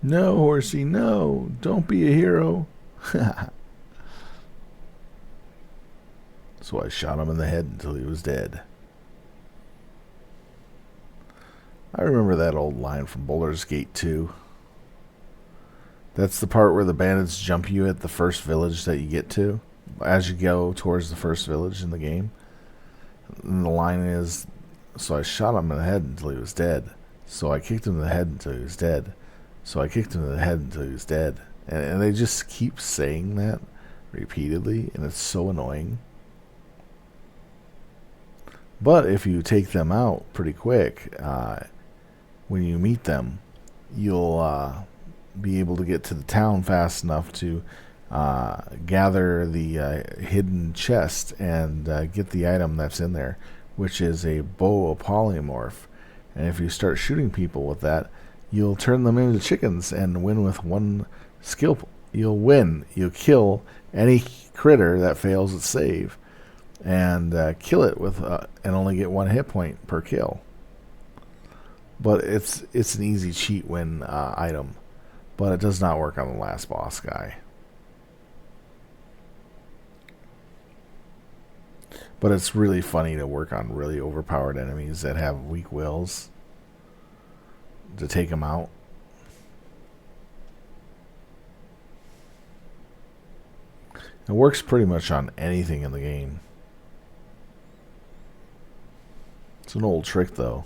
No, horsey, no. Don't be a hero. So I shot him in the head until he was dead. I remember that old line from Baldur's Gate 2. That's the part where the bandits jump you at the first village that you get to as you go towards the first village in the game. And the line is, so I shot him in the head until he was dead. So I kicked him in the head until he was dead. So I kicked him in the head until he was dead. And they just keep saying that repeatedly, and it's so annoying. But if you take them out pretty quick, when you meet them, you'll be able to get to the town fast enough to gather the hidden chest and get the item that's in there, which is a bow of polymorph. And if you start shooting people with that, you'll turn them into chickens and win with one skill. You'll win. You'll kill any critter that fails its save, and kill it with and only get 1 hit point per kill. But it's an easy cheat win item, but it does not work on the last boss guy. But it's really funny to work on really overpowered enemies that have weak wills to take them out. It works pretty much on anything in the game. It's an old trick, though.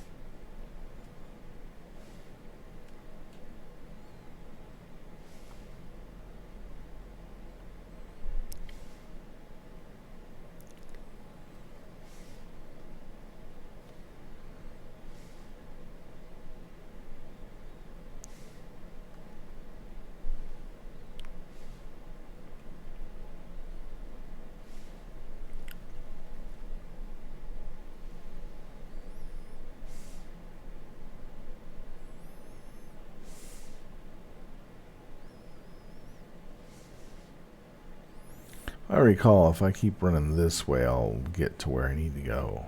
I recall if I keep running this way, I'll get to where I need to go.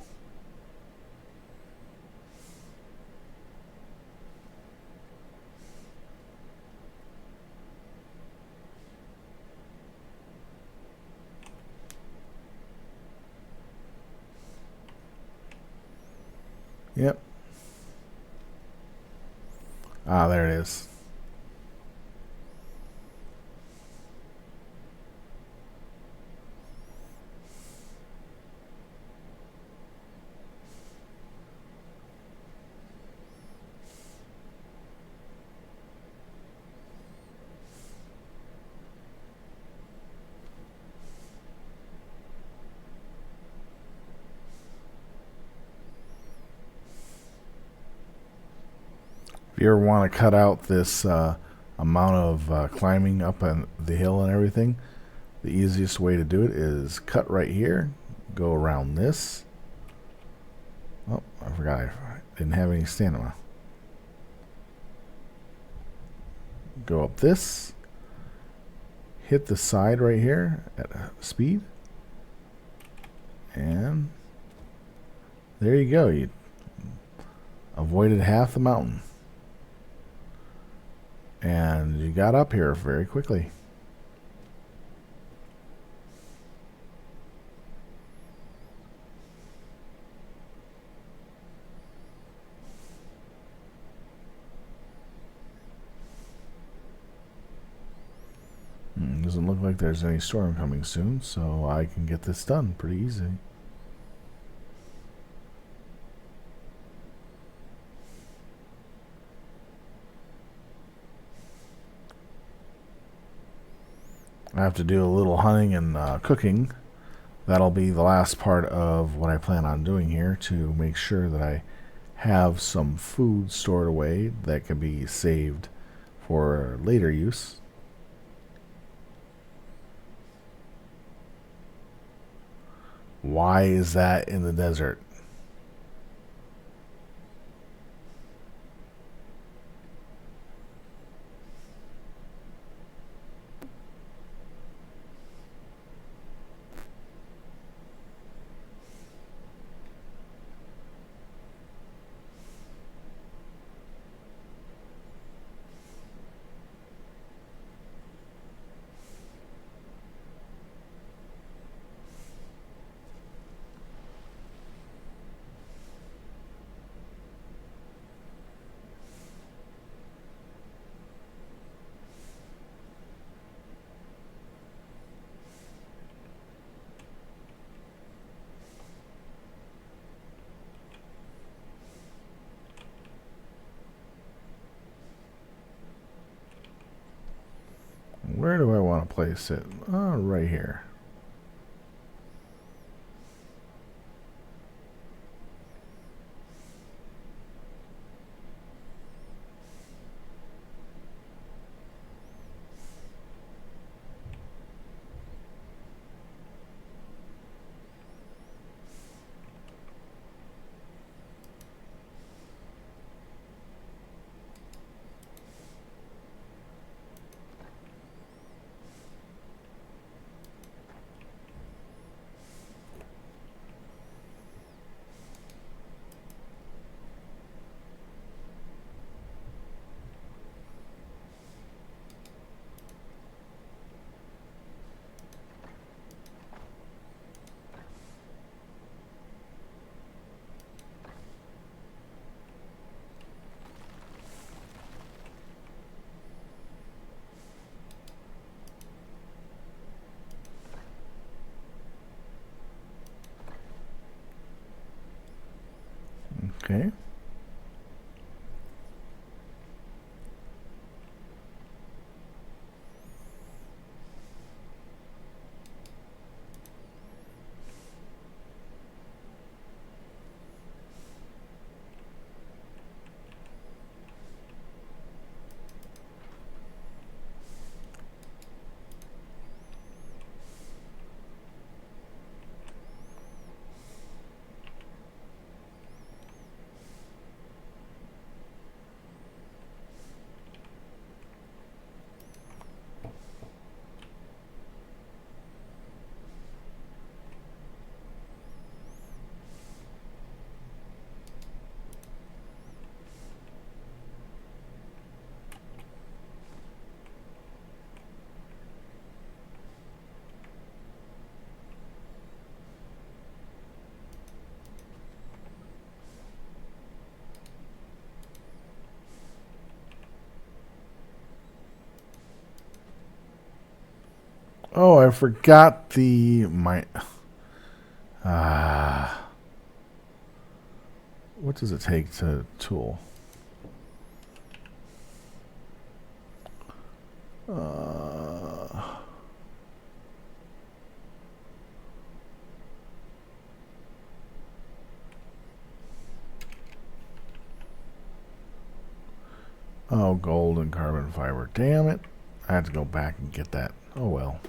Yep. Ah, there it is. If you ever want to cut out this amount of climbing up on the hill and everything, the easiest way to do it is cut right here, go around this. Oh, I forgot I didn't have any stamina. Go up this, hit the side right here at speed, and there you go. You avoided half the mountain. And you got up here very quickly. Doesn't look like there's any storm coming soon, so I can get this done pretty easy. I have to do a little hunting and cooking. That'll be the last part of what I plan on doing here to make sure that I have some food stored away that can be saved for later use. Why is that in the desert? place it? Right here. Okay. Oh, I forgot what does it take to tool? Oh, gold and carbon fiber. Damn it. I had to go back and get that. Oh well.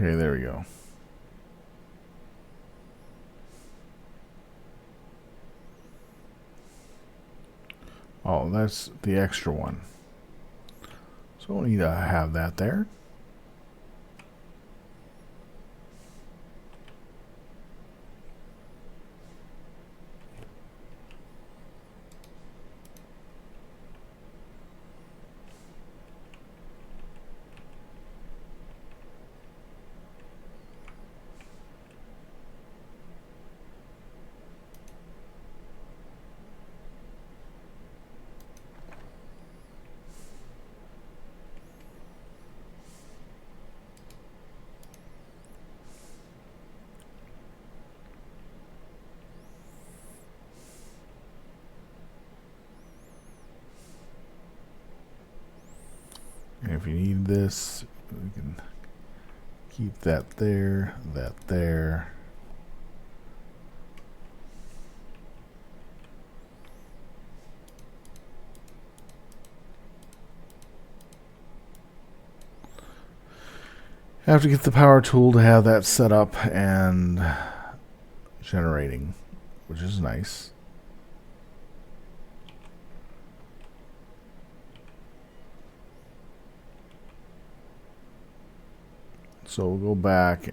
Okay, there we go. Oh, that's the extra one. So we'll need to have that there. And if you need this, we can keep that there, that there. I have to get the power tool to have that set up and generating, which is nice. So we'll go back,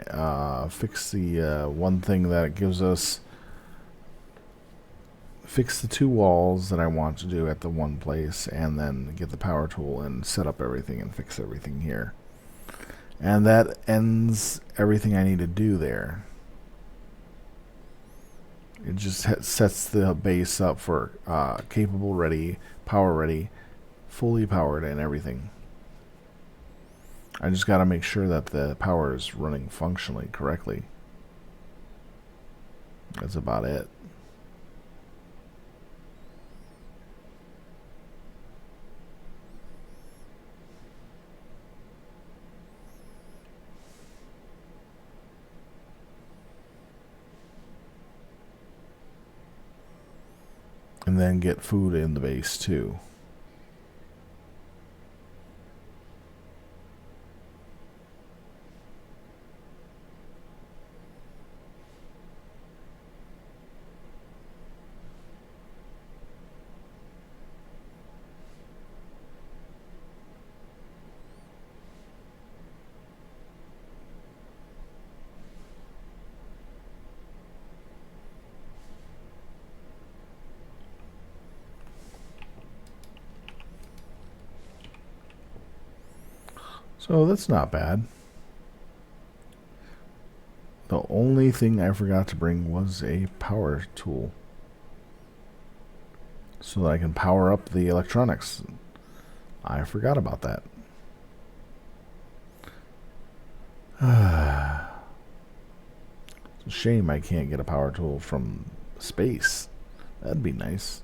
fix the one thing that it gives us, fix the two walls that I want to do at the one place, and then get the power tool and set up everything and fix everything here. And that ends everything I need to do there. It just sets the base up for capable ready, power ready, fully powered and everything. I just got to make sure that the power is running functionally correctly. That's about it. And then get food in the base too. So that's not bad. The only thing I forgot to bring was a power tool, so that I can power up the electronics. I forgot about that. It's a shame I can't get a power tool from space. That'd be nice.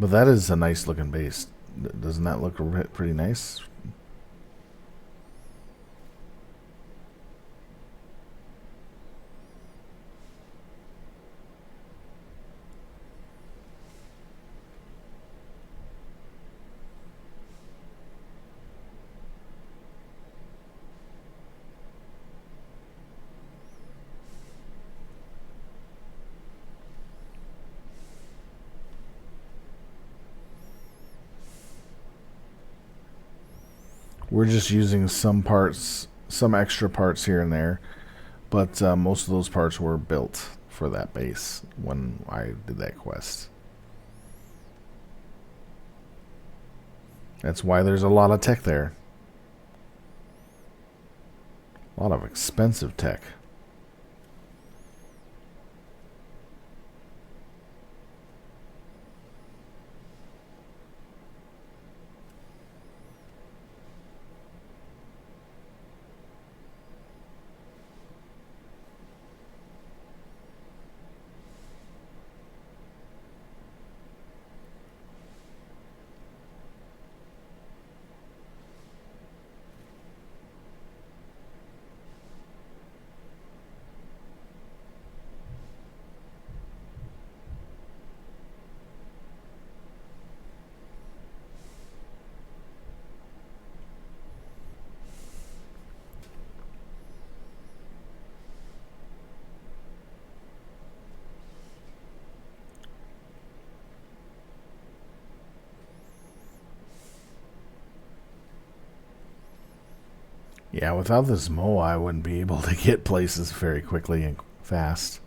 But that is a nice looking base. Doesn't that look pretty nice? We're just using some parts, some extra parts here and there, but most of those parts were built for that base when I did that quest. That's why there's a lot of tech there. A lot of expensive tech. Yeah, without this MOA, I wouldn't be able to get places very quickly and fast.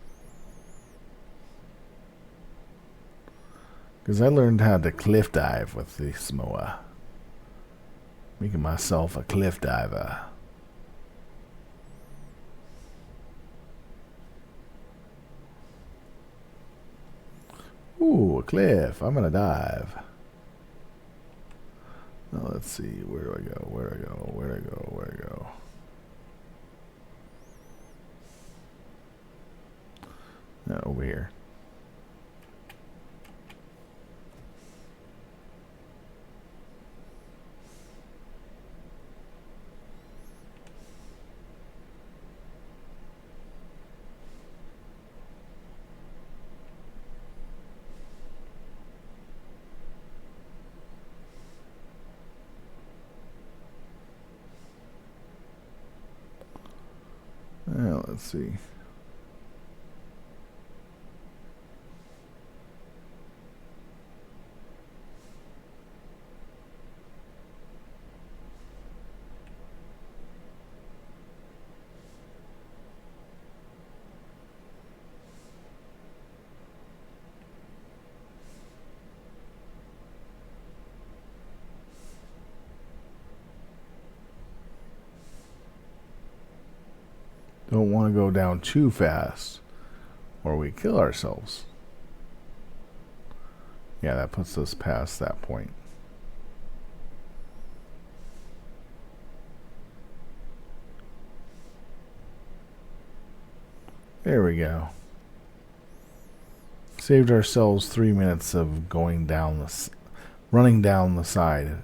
Because I learned how to cliff dive with this MOA. Making myself a cliff diver. Ooh, a cliff. I'm gonna dive. Now let's see. Where do I go? Where do I go? Where do I go? Where do I go? Over here. Let's see. Don't want to go down too fast, or we kill ourselves. Yeah, that puts us past that point. There we go. Saved ourselves 3 minutes of going down the, running down the side.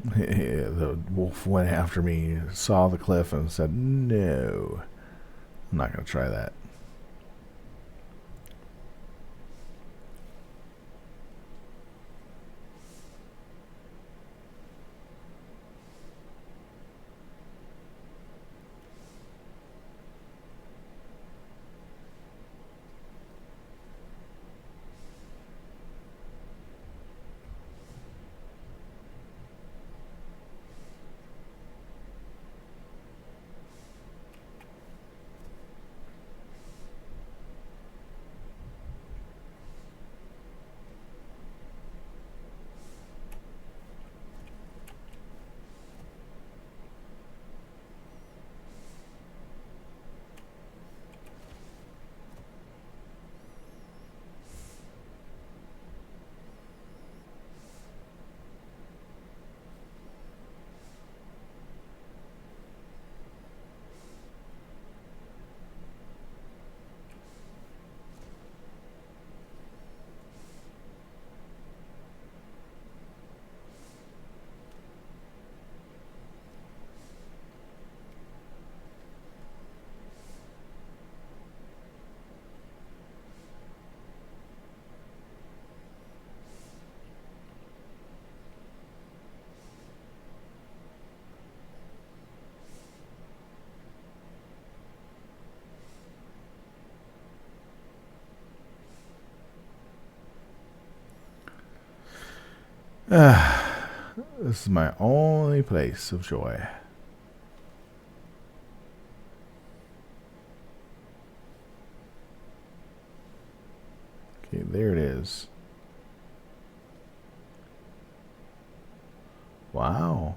The wolf went after me, saw the cliff, and said, "No, I'm not going to try that." This is my only place of joy. Okay, there it is. Wow.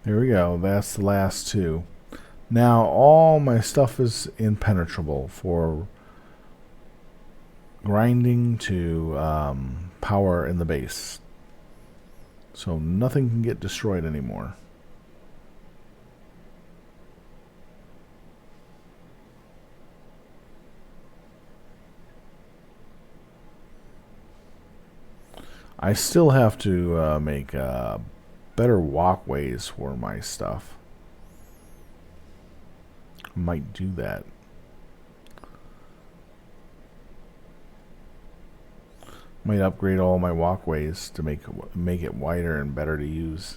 There we go. That's the last two. Now all my stuff is impenetrable for grinding to power in the base. So nothing can get destroyed anymore. I still have to make better walkways for my stuff. Might do that. Might upgrade all my walkways to make it wider and better to use.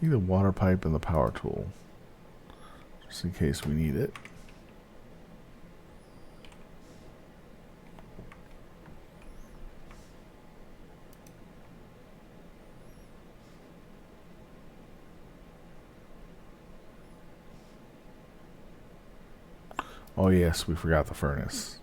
Take the water pipe and the power tool, just in case we need it. Oh yes, we forgot the furnace.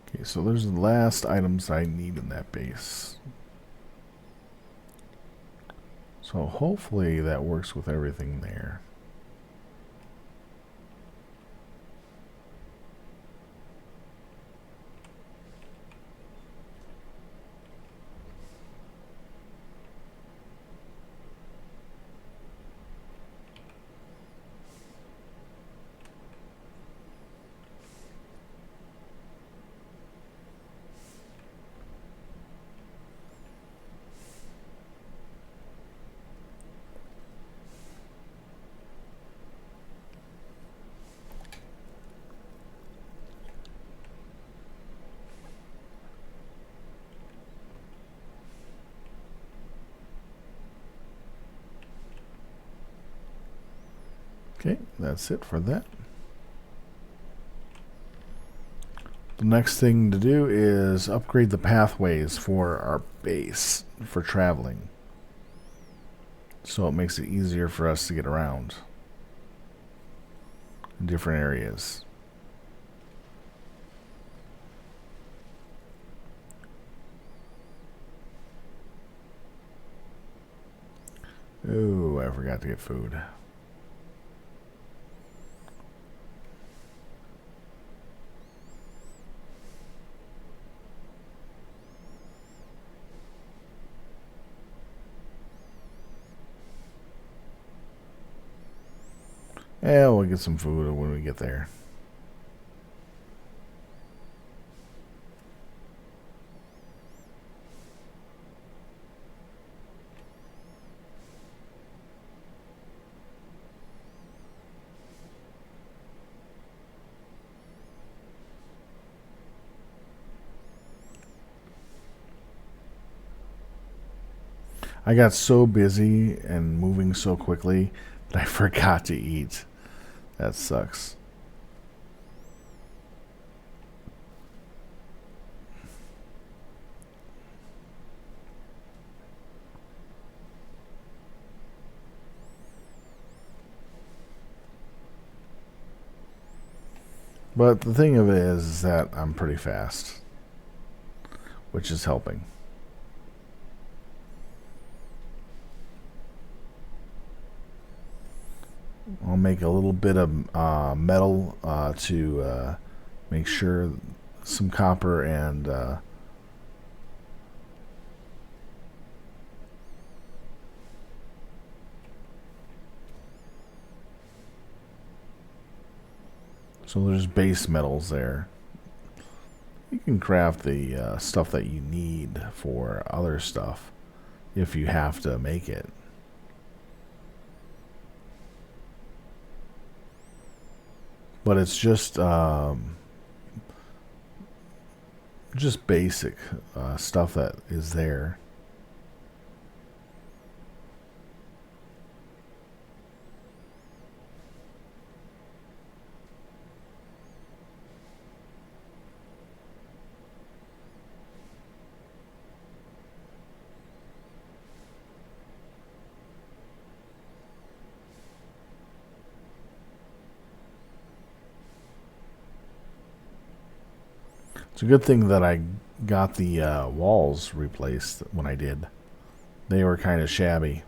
Okay, so there's the last items I need in that base. So hopefully that works with everything there. Okay, that's it for that. The next thing to do is upgrade the pathways for our base for traveling, so it makes it easier for us to get around in different areas. Oh, I forgot to get food. Yeah, we'll get some food when we get there. I got so busy and moving so quickly that I forgot to eat. That sucks. But the thing of it is that I'm pretty fast, which is helping. I'll make a little bit of metal to make sure some copper and so there's base metals there. You can craft the stuff that you need for other stuff if you have to make it. But it's just basic stuff that is there. It's a good thing that I got the walls replaced when I did. They were kind of shabby.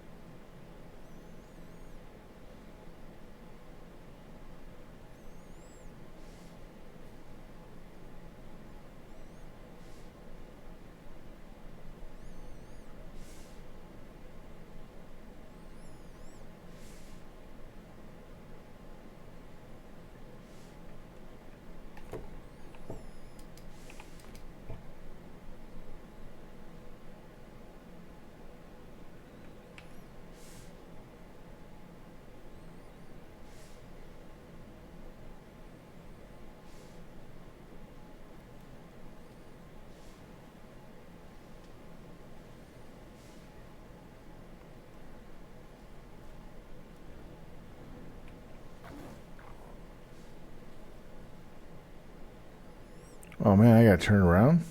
Oh man, I gotta turn around.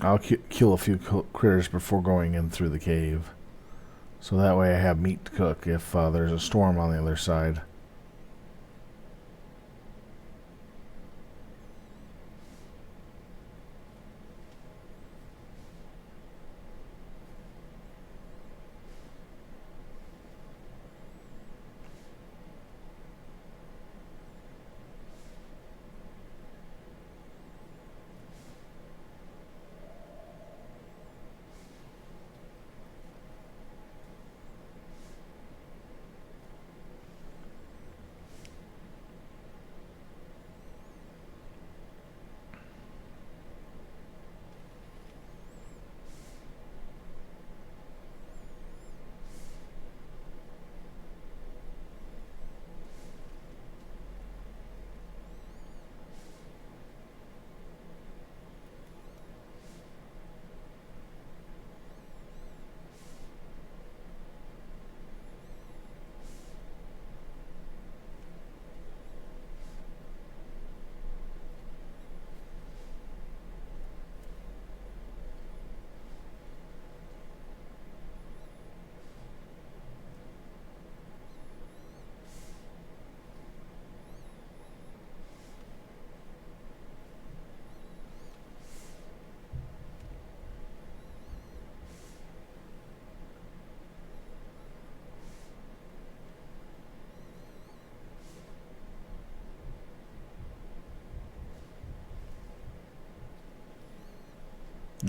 I'll kill a few critters before going in through the cave. So that way I have meat to cook if there's a storm on the other side.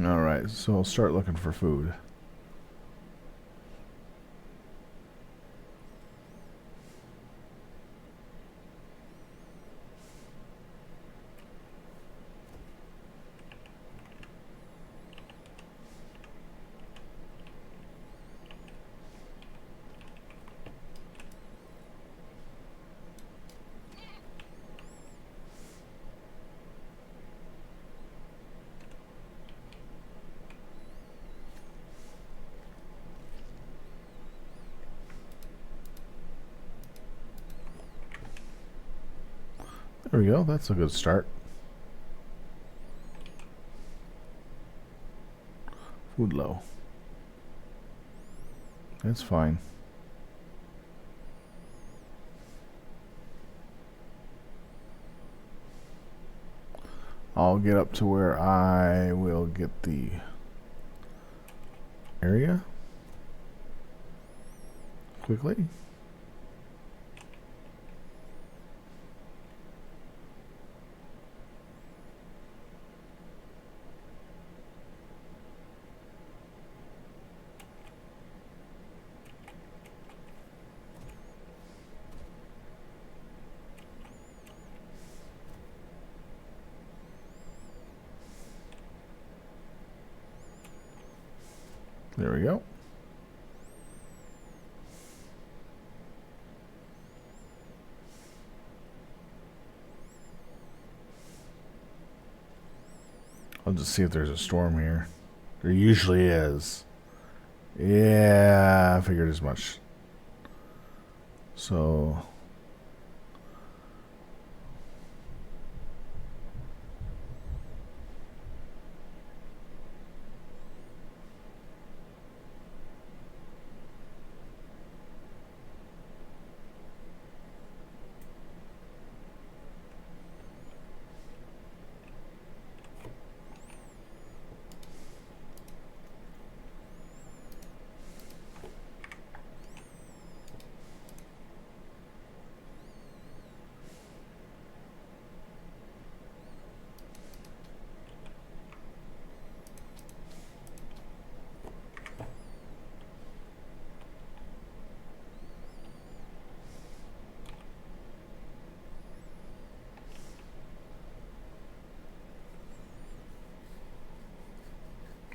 Alright, so I'll start looking for food. There we go, that's a good start. Food low. That's fine. I'll get up to where I will get the area quickly. There we go. I'll just see if there's a storm here. There usually is. Yeah, I figured as much. So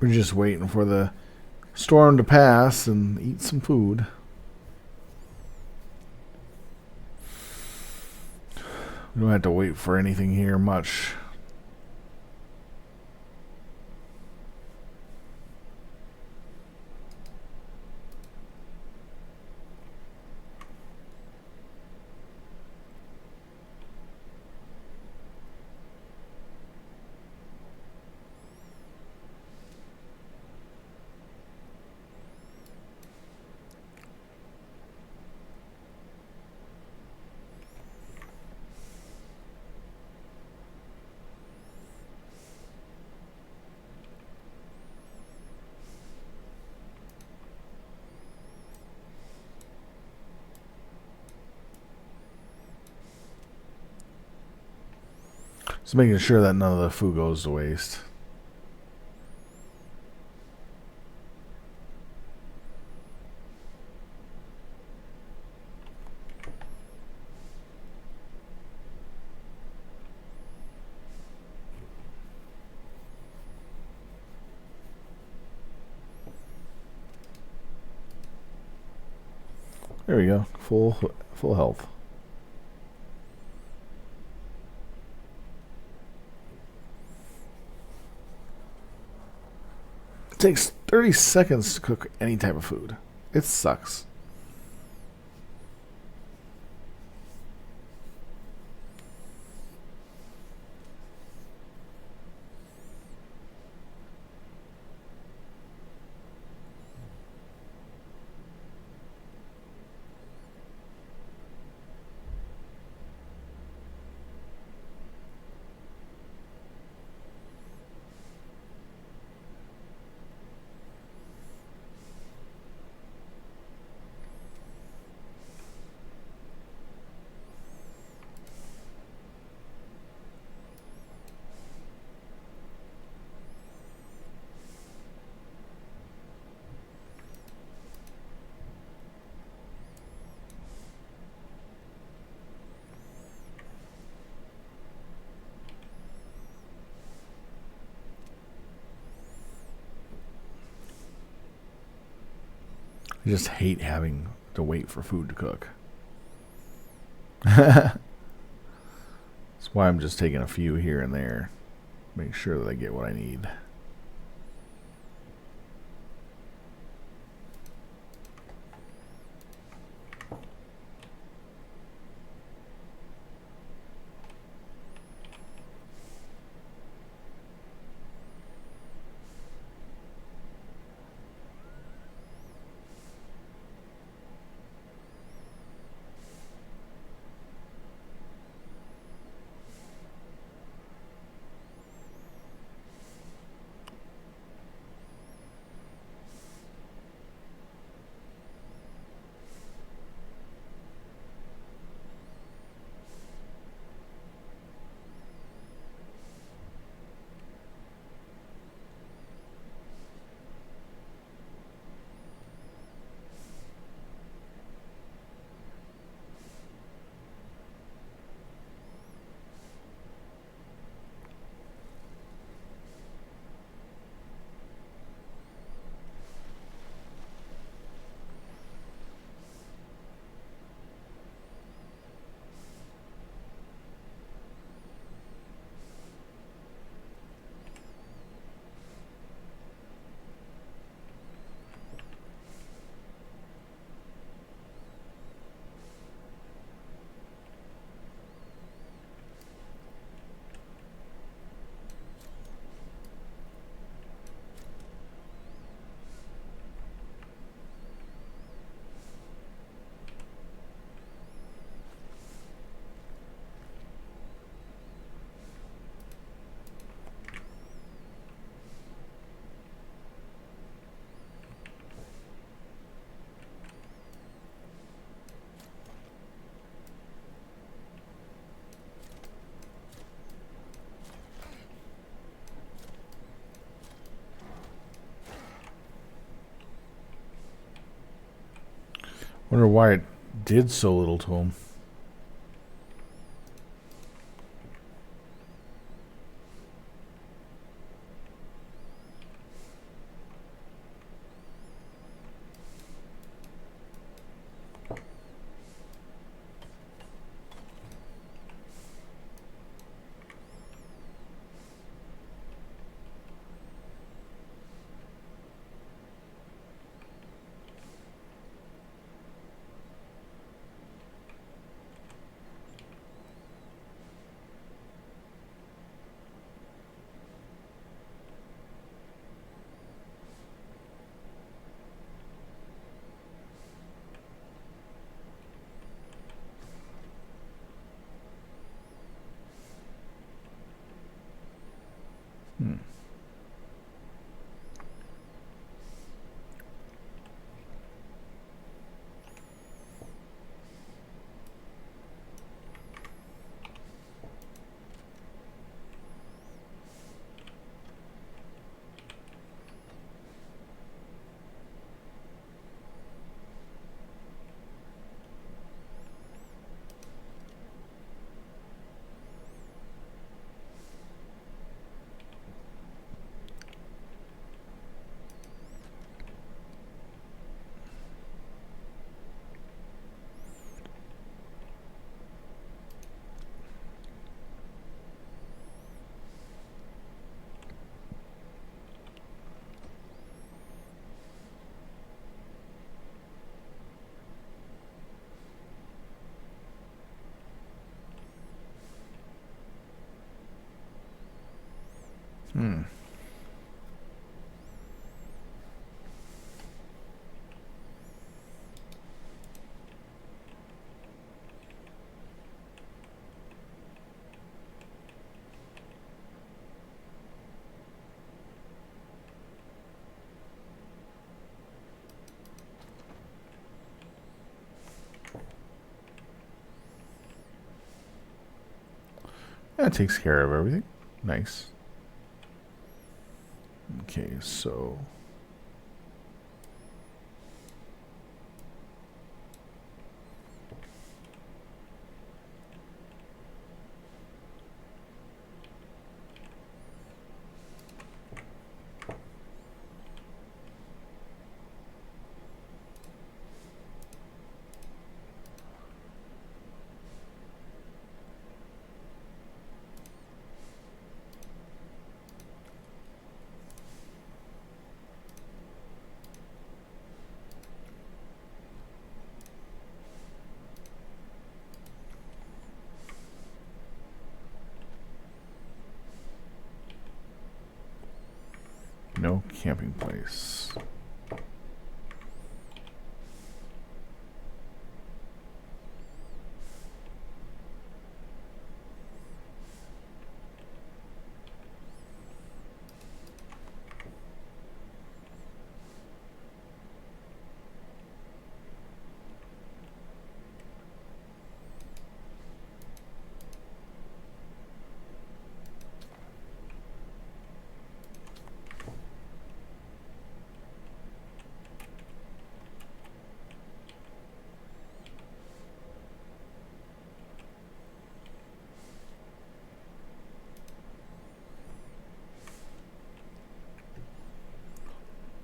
we're just waiting for the storm to pass and eat some food. We don't have to wait for anything here much. Just making sure that none of the food goes to waste. There we go. Full health. It takes 30 seconds to cook any type of food. It sucks. I just hate having to wait for food to cook. That's why I'm just taking a few here and there. Make sure that I get what I need. Wonder why it did so little to him. That takes care of everything. Nice. Okay, so No camping place.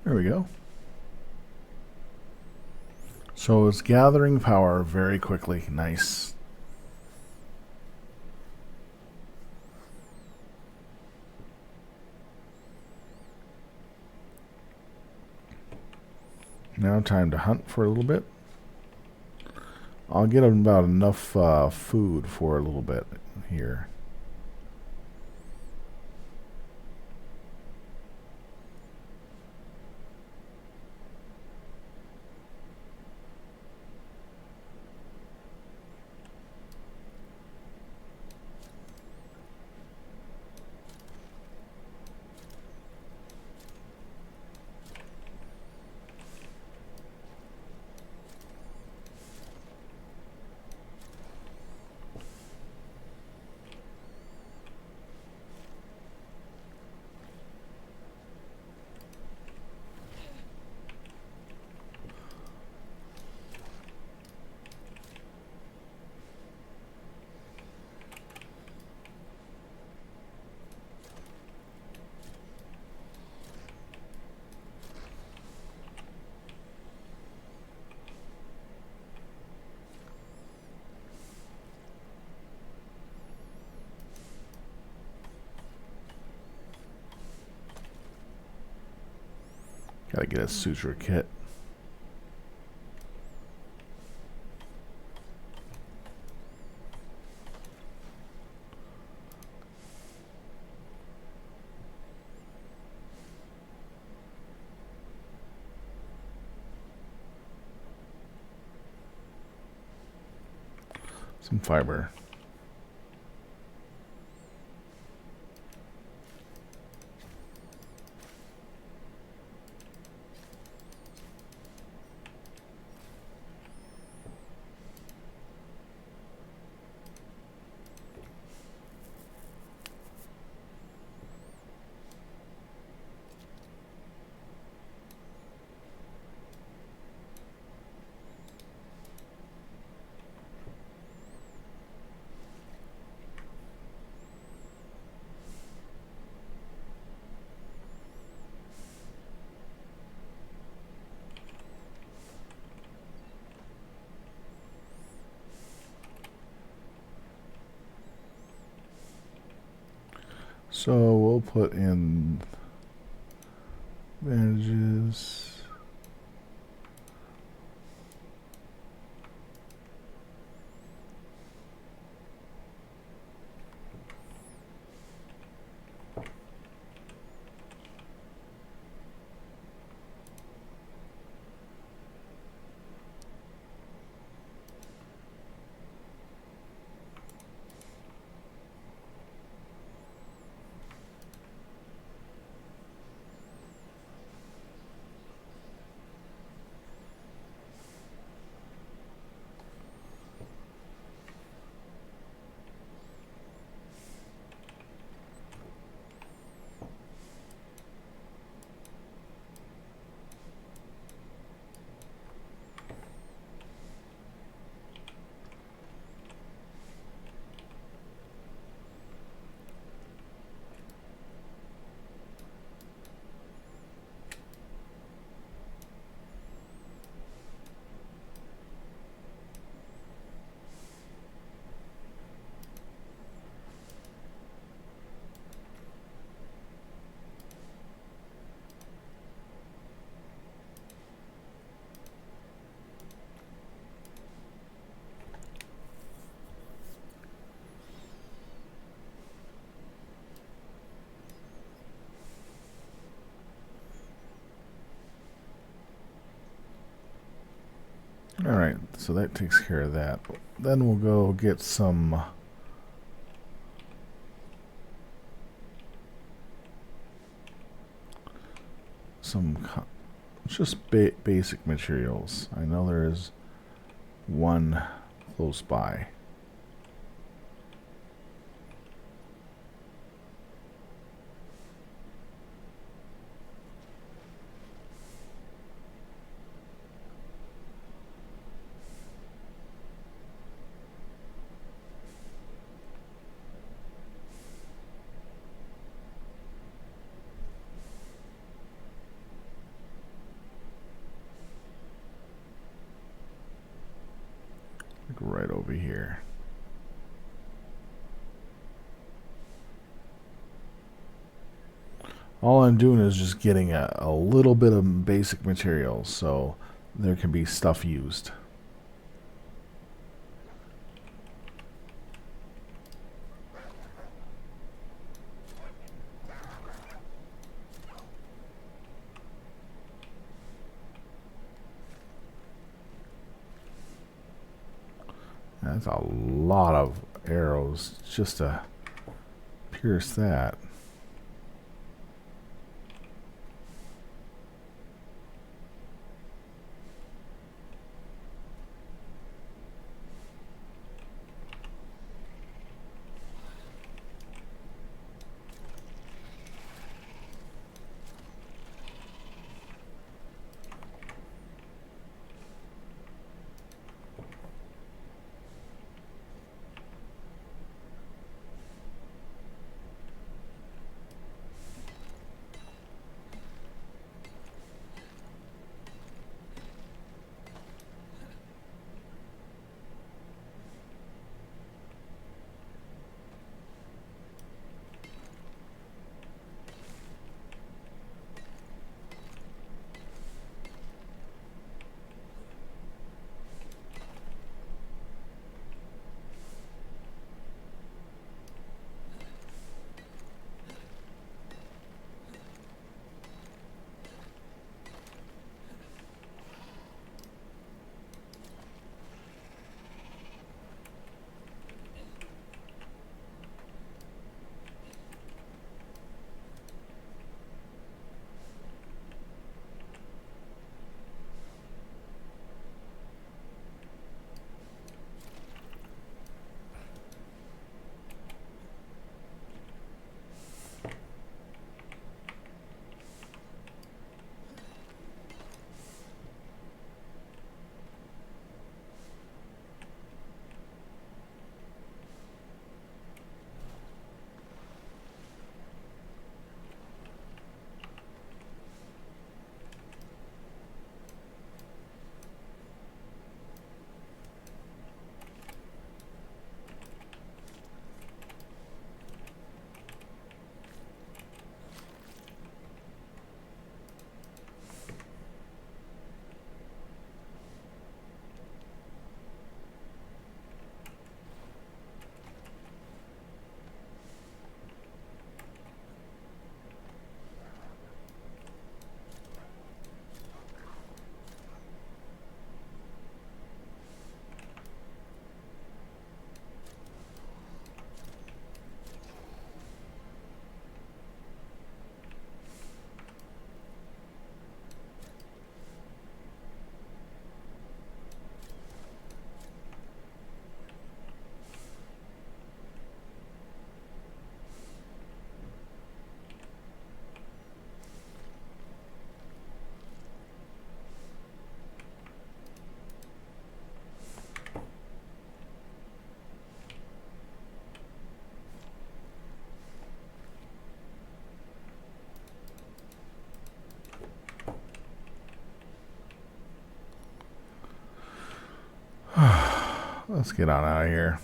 There we go. So it's gathering power very quickly. Nice. Now time to hunt for a little bit. I'll get about enough food for a little bit here. Gotta get a suture kit. Some fiber. So we'll put in bandages. Alright, so that takes care of that. Then we'll go get some just basic materials. I know there is one close by. Right over here. All I'm doing is just getting a little bit of basic materials so there can be stuff used. That's a lot of arrows just to pierce that. Let's get on out of here.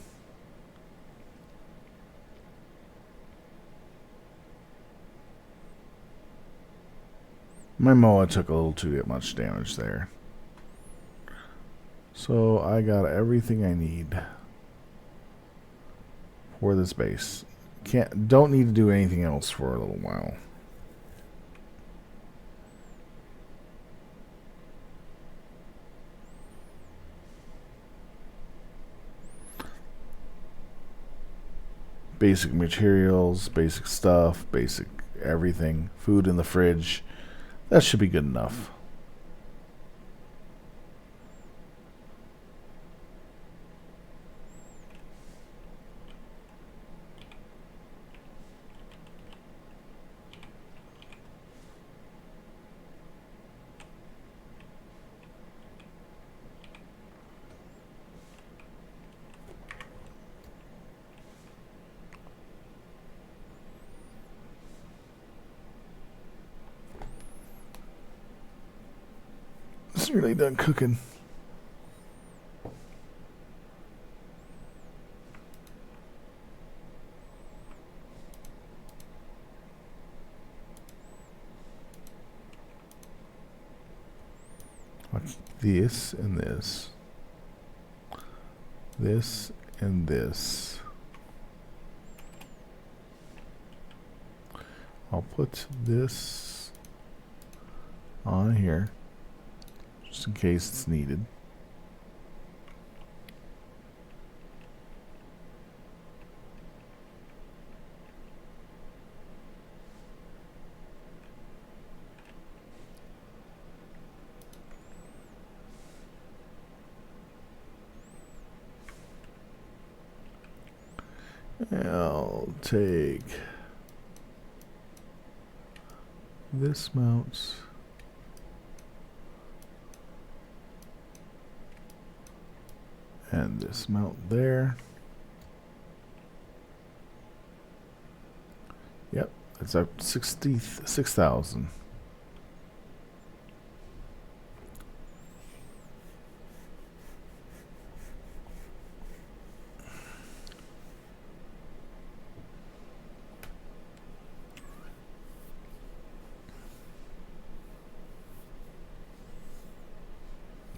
My Moa took a little too much damage there. So I got everything I need for this base. Don't need to do anything else for a little while. basic materials, basic stuff, basic everything, food in the fridge. That should be good enough. It's really done cooking. Like this and this. This and this. I'll put this on here just in case it's needed. I'll take this mounts and this mount there. Yep, it's up 66,000.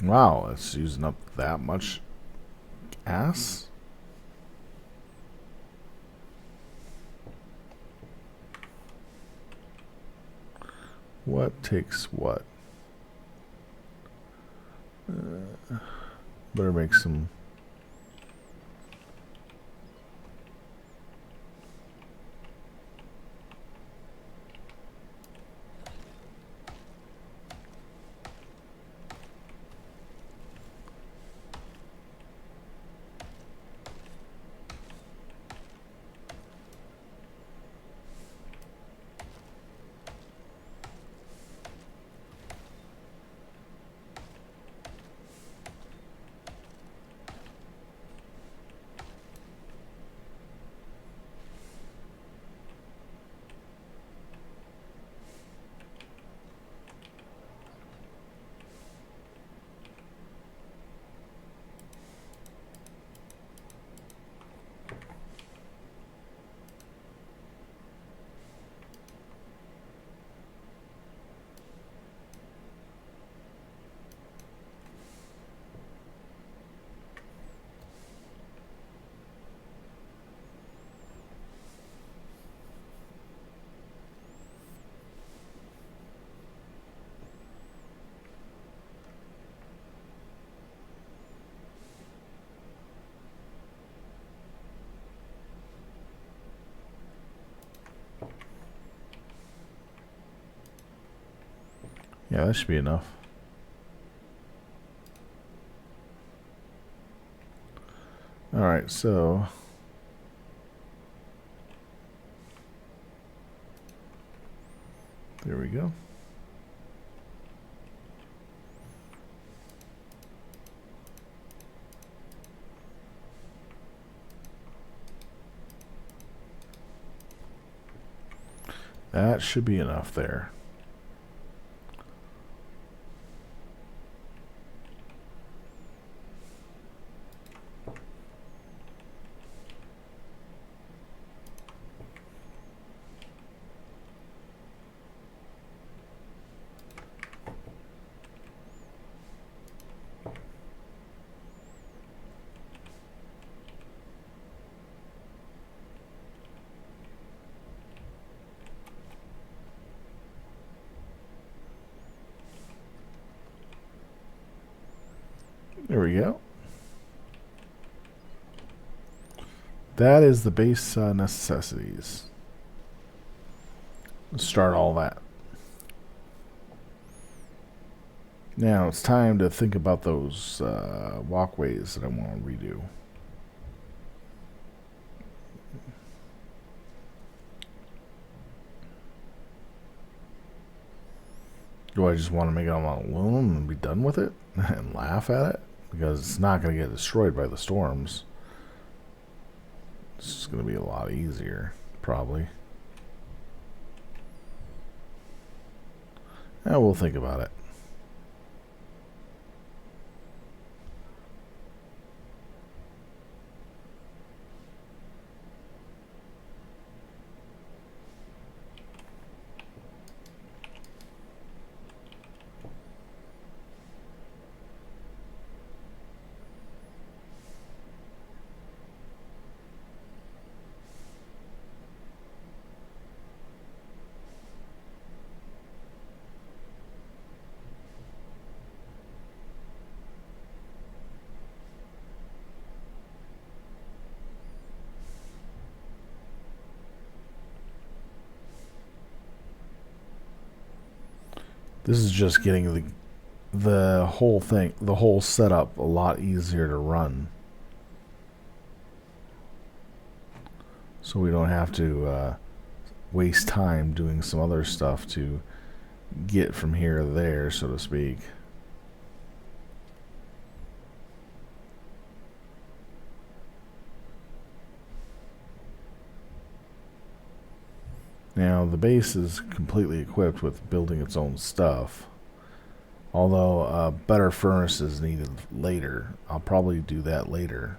Wow, it's using up that much gas. What takes what? Better make some. Yeah, that should be enough. Alright, so there we go. That should be enough there. There we go. that is the base necessities. Let's start all that. Now it's time to think about those walkways that I want to redo. Do I just want to make it all aluminum and be done with it and laugh at it? Because it's not going to get destroyed by the storms. It's just going to be a lot easier, probably. Yeah, we'll think about it. This is just getting the whole thing, the whole setup, a lot easier to run. So we don't have to waste time doing some other stuff to get from here to there, so to speak. Now the base is completely equipped with building its own stuff, although a better furnace is needed later. I'll probably do that later,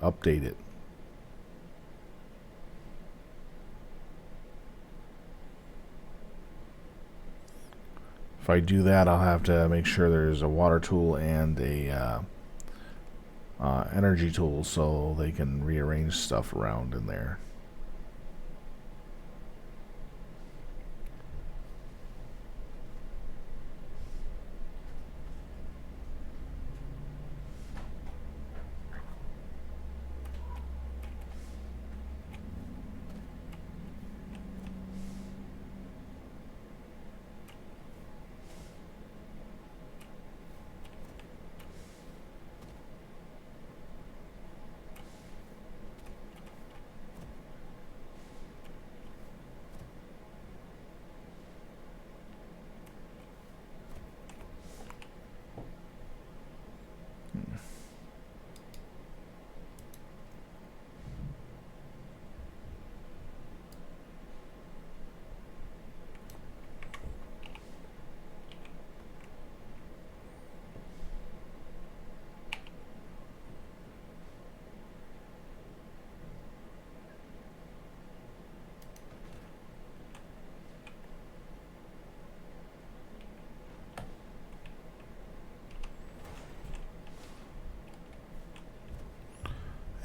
update it. If I do that, I'll have to make sure there's a water tool and a energy tool so they can rearrange stuff around in there.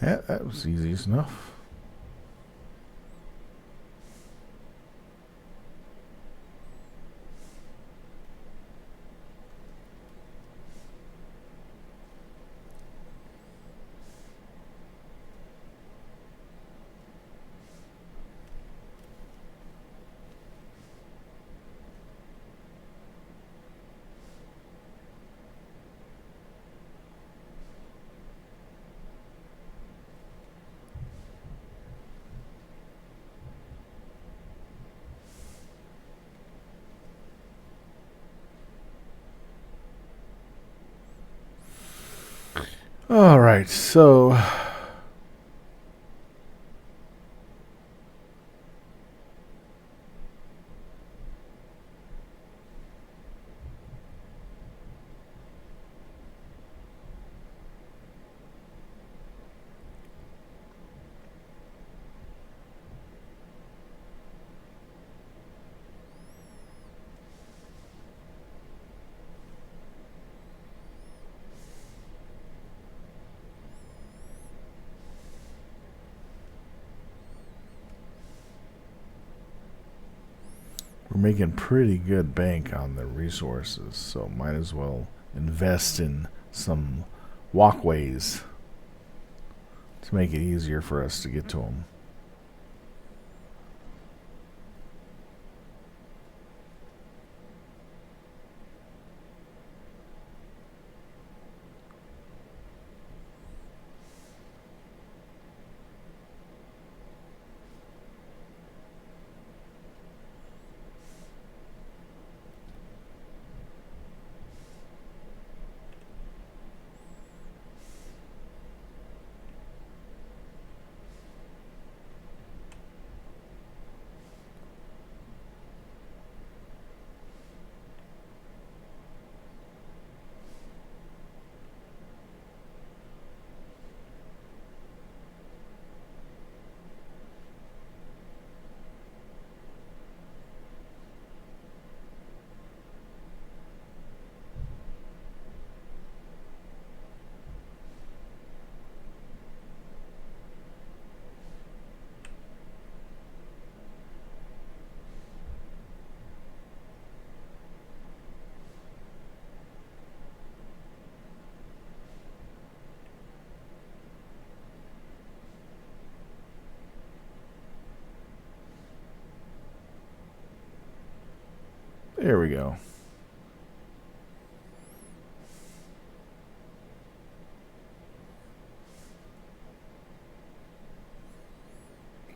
Yeah, that was easy enough. All right, so we're making pretty good bank on the resources, so might as well invest in some walkways to make it easier for us to get to them. There we go.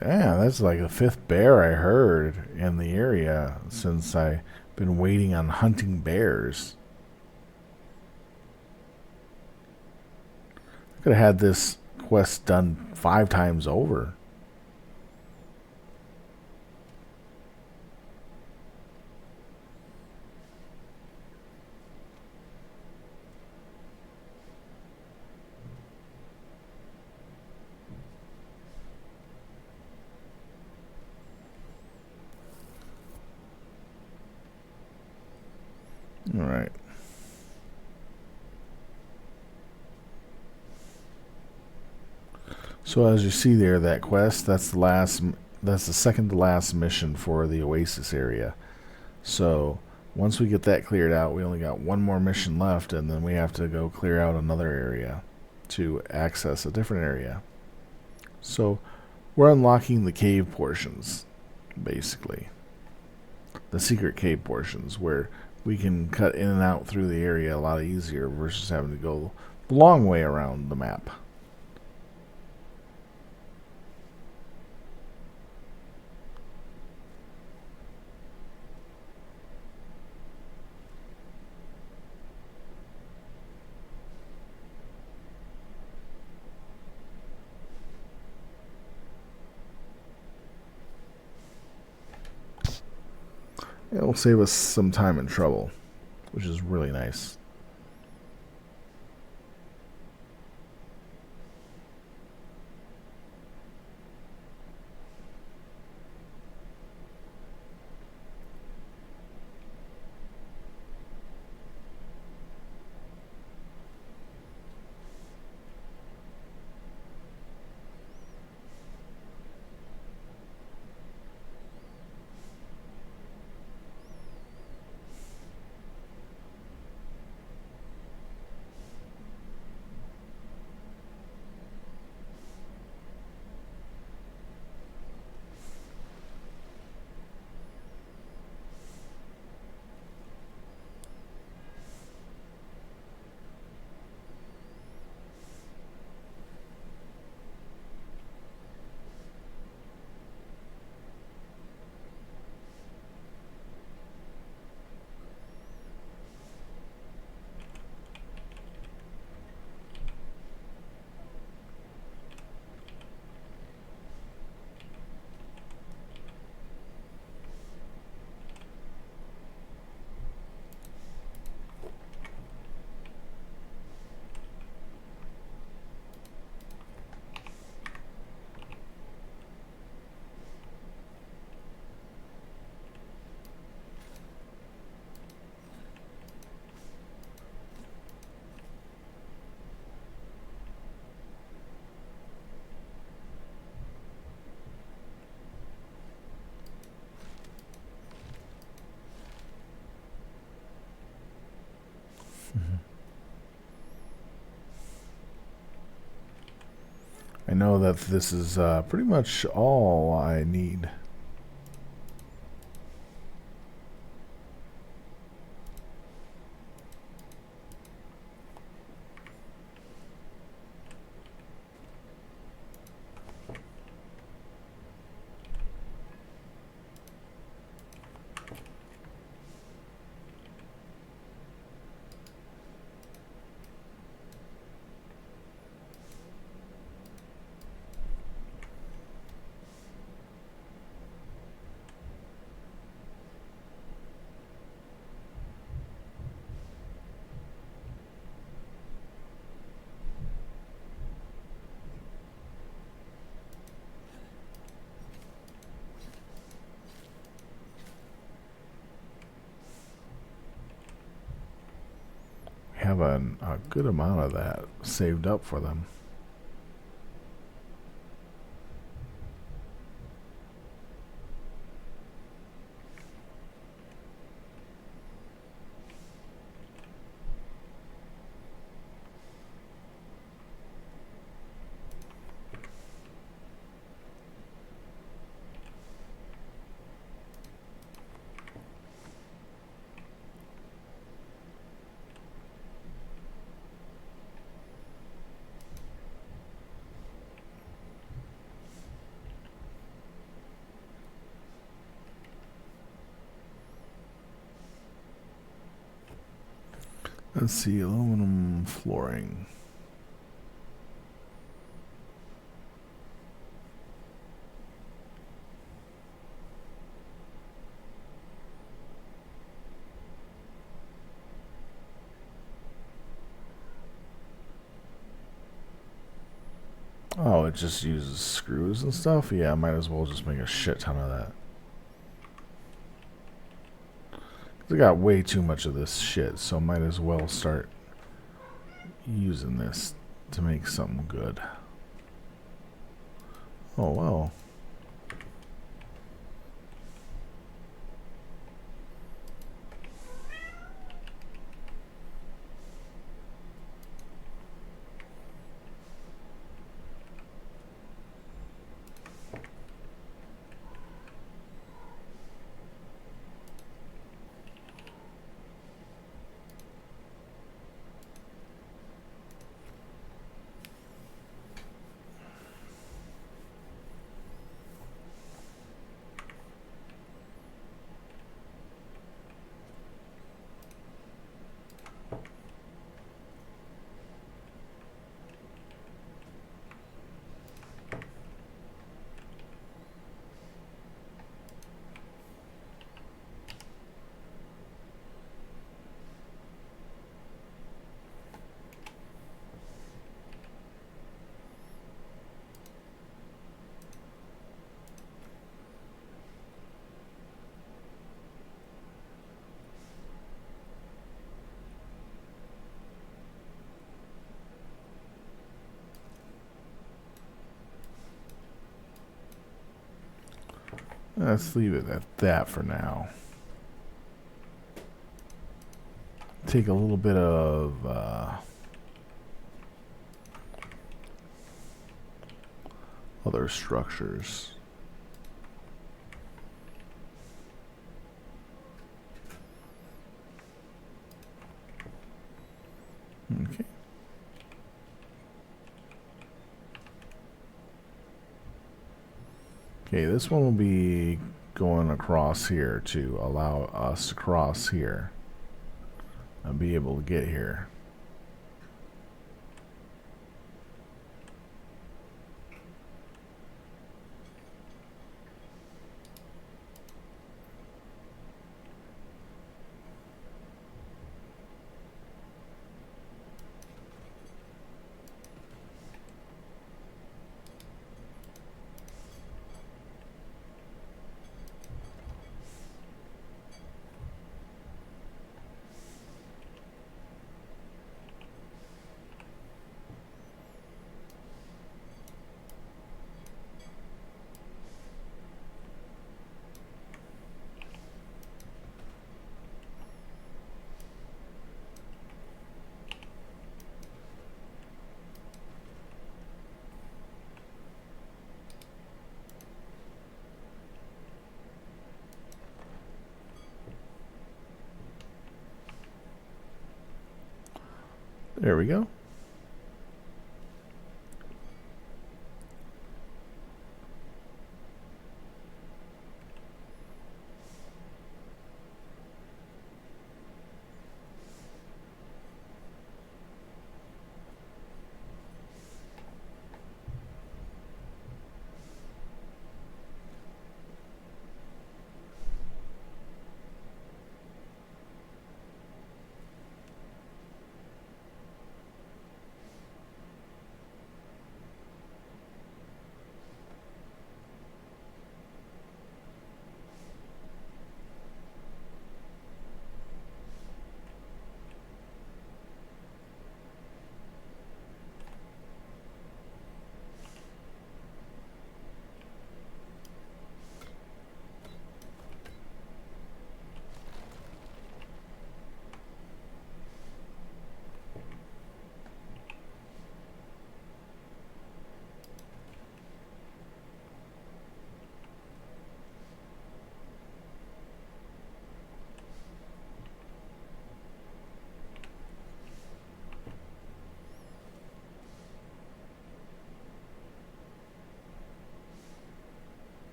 Yeah, that's like the 5th bear I heard in the area since I've been waiting on hunting bears. I could have had this quest done 5 times over. All right. So as you see there, that quest, that's the second to last mission for the Oasis area. So once we get that cleared out, we only got one more mission left, and then we have to go clear out another area to access a different area. So we're unlocking the cave portions, basically. The secret cave portions, where we can cut in and out through the area a lot easier versus having to go the long way around the map. It'll save us some time and trouble, which is really nice. I know that this is pretty much all I need. Have a good amount of that saved up for them. Let's see, aluminum flooring. Oh, it just uses screws and stuff? Yeah, I might as well just make a shit ton of that. I got way too much of this shit, so might as well start using this to make something good. Oh, well. Let's leave it at that for now. Take a little bit of other structures. Okay. Okay, this one will be going across here to allow us to cross here and be able to get here. There we go.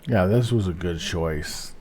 Yeah, this was a good choice.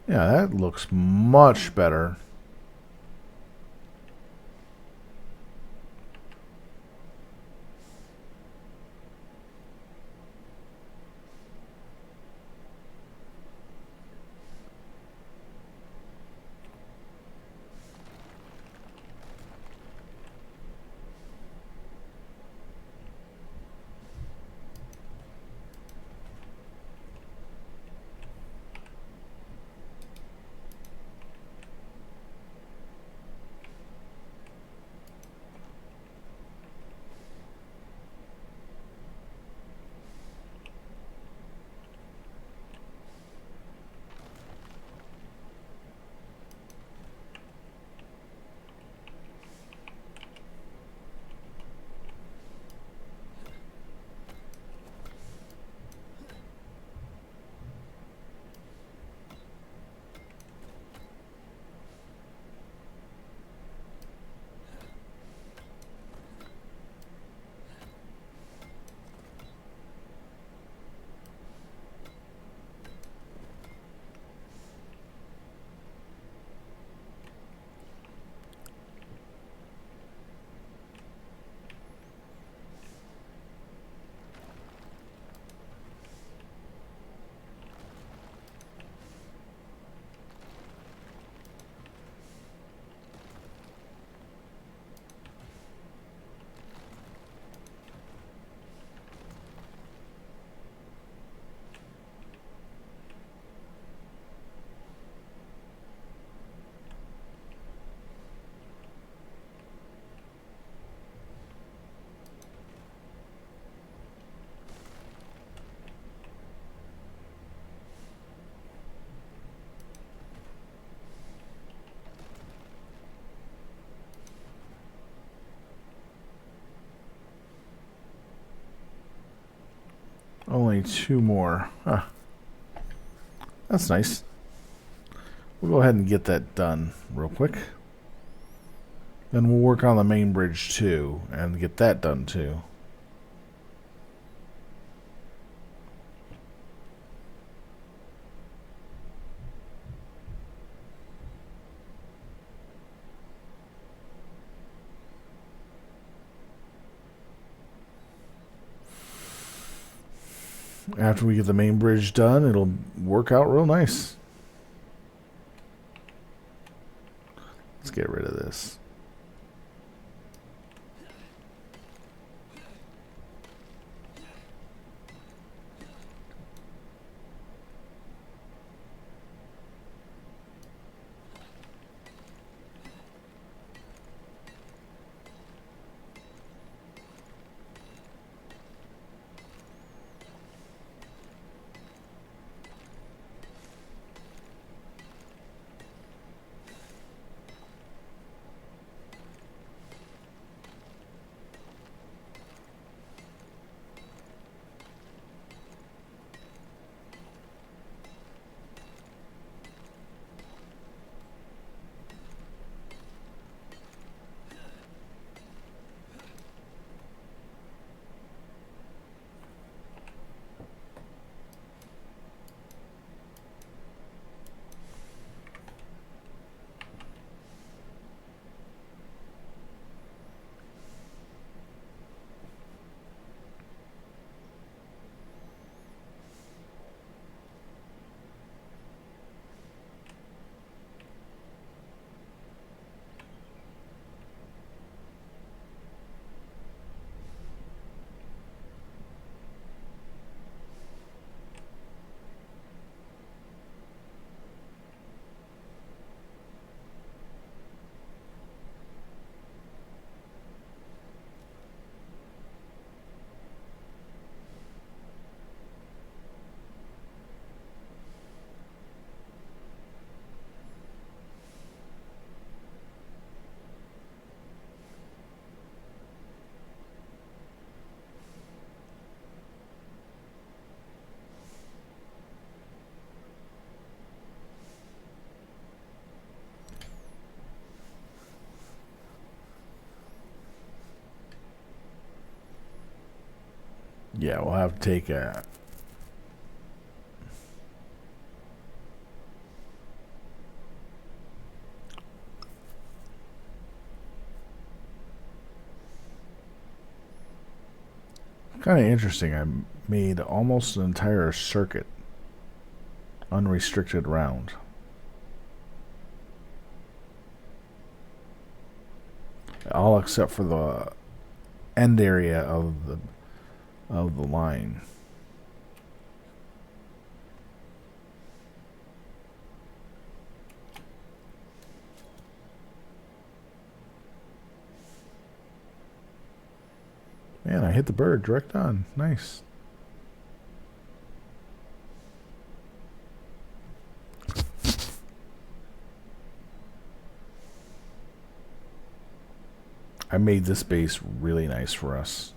Yeah, that looks much better. Only 2 more. Huh. That's nice. We'll go ahead and get that done real quick. Then we'll work on the main bridge too and get that done too. After we get the main bridge done, it'll work out real nice. Let's get rid of this. Yeah, we'll have to take a... Kind of interesting. I made almost an entire circuit unrestricted round. All except for the end area of the line. Man, I hit the bird direct on. Nice. I made this base really nice for us.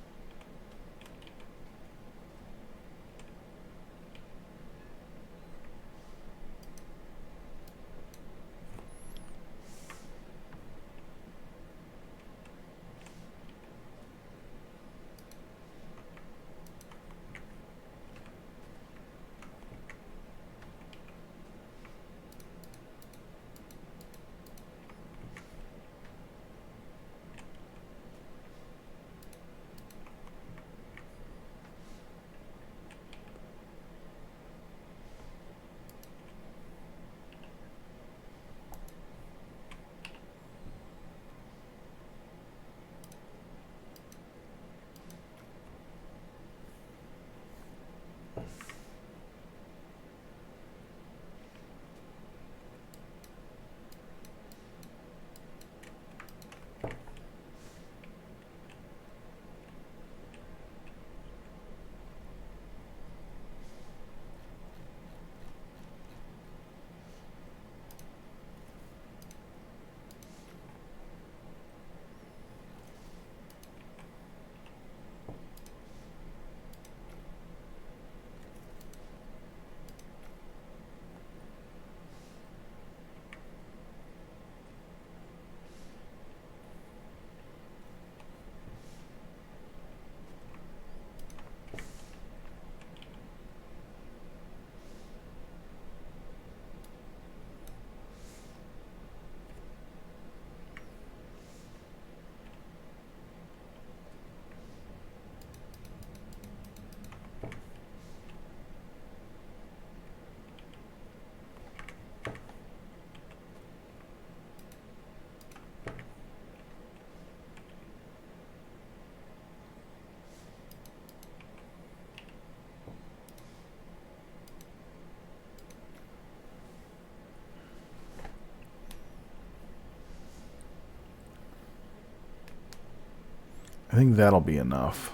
I think that'll be enough.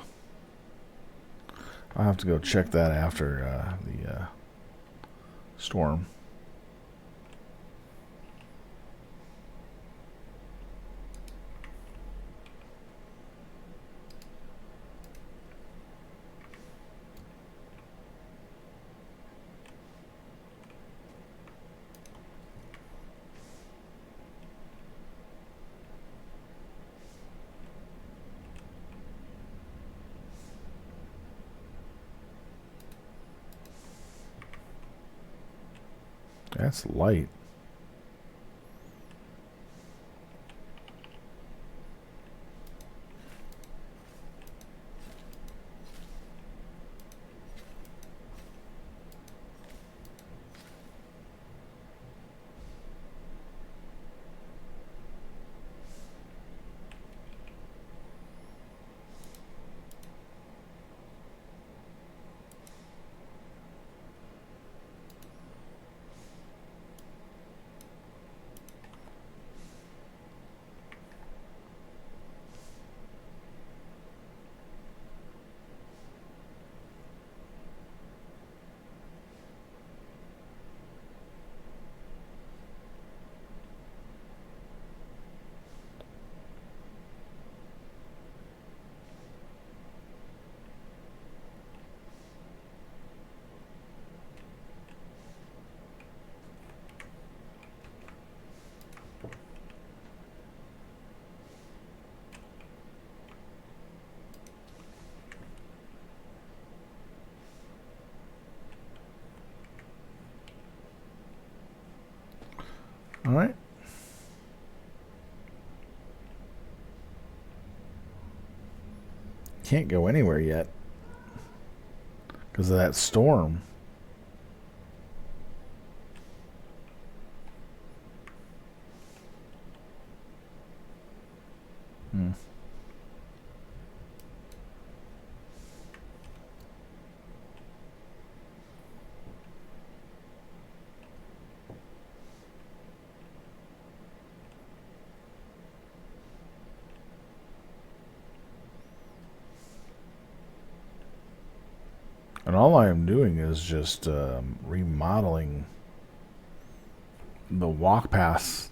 I'll have to go check that after the storm. That's light. All right. Can't go anywhere yet because of that storm. And all I am doing is just remodeling the walk paths.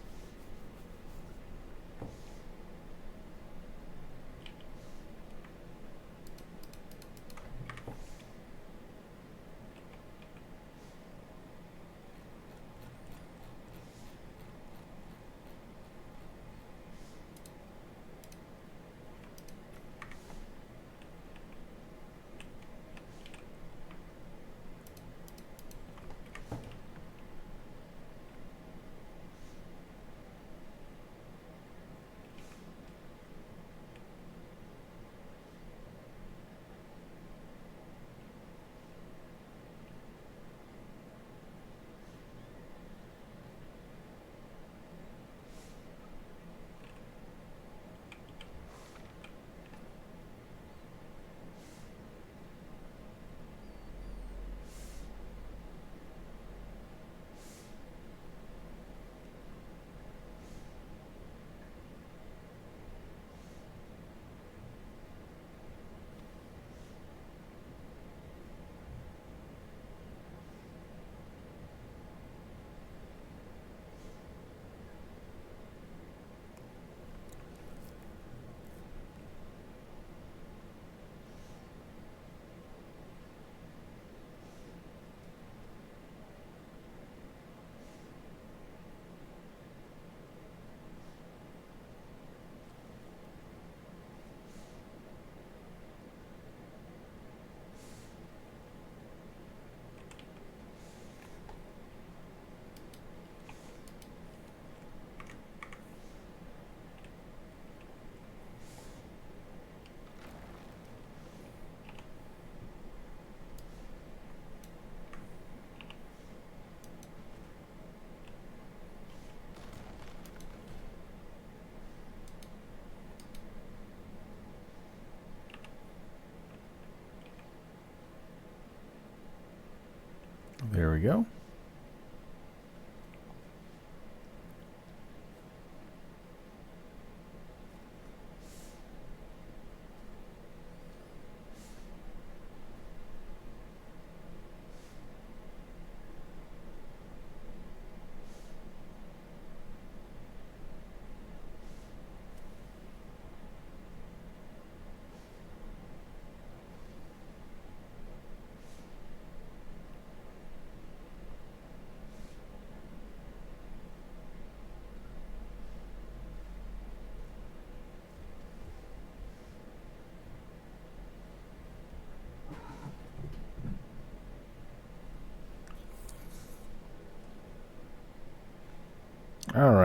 There we go.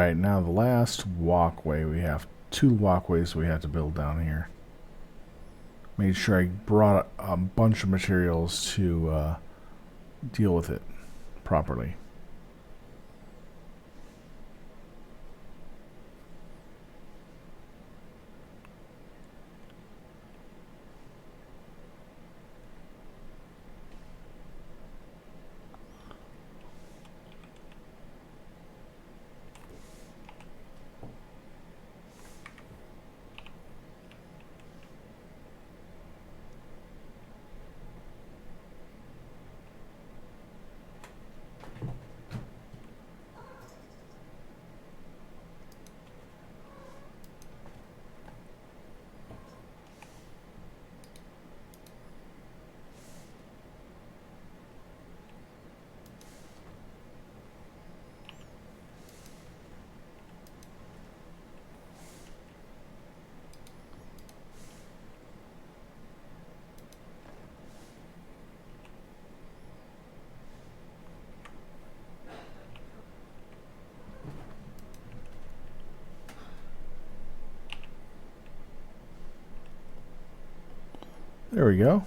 Alright, now the last walkway. We have 2 walkways we have to build down here. Made sure I brought a bunch of materials to deal with it properly. There we go.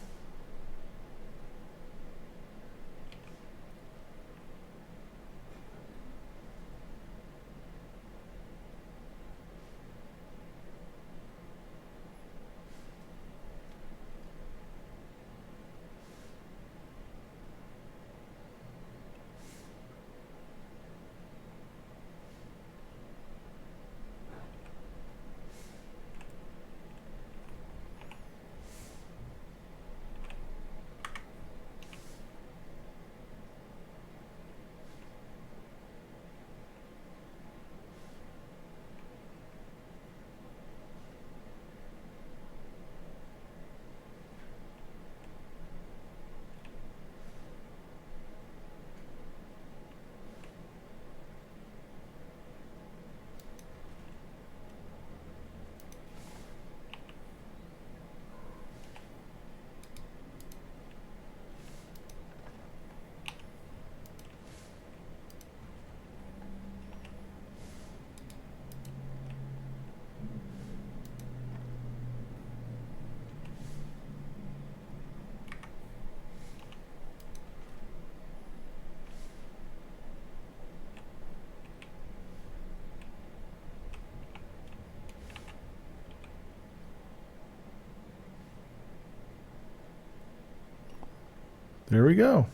There we go.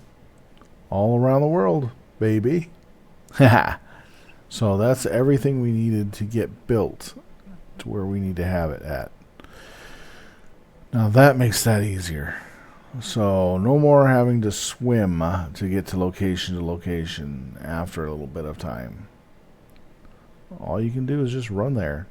All around the world, baby. So that's everything we needed to get built to where we need to have it at. Now that makes that easier. So no more having to swim to get to location after a little bit of time. All you can do is just run there.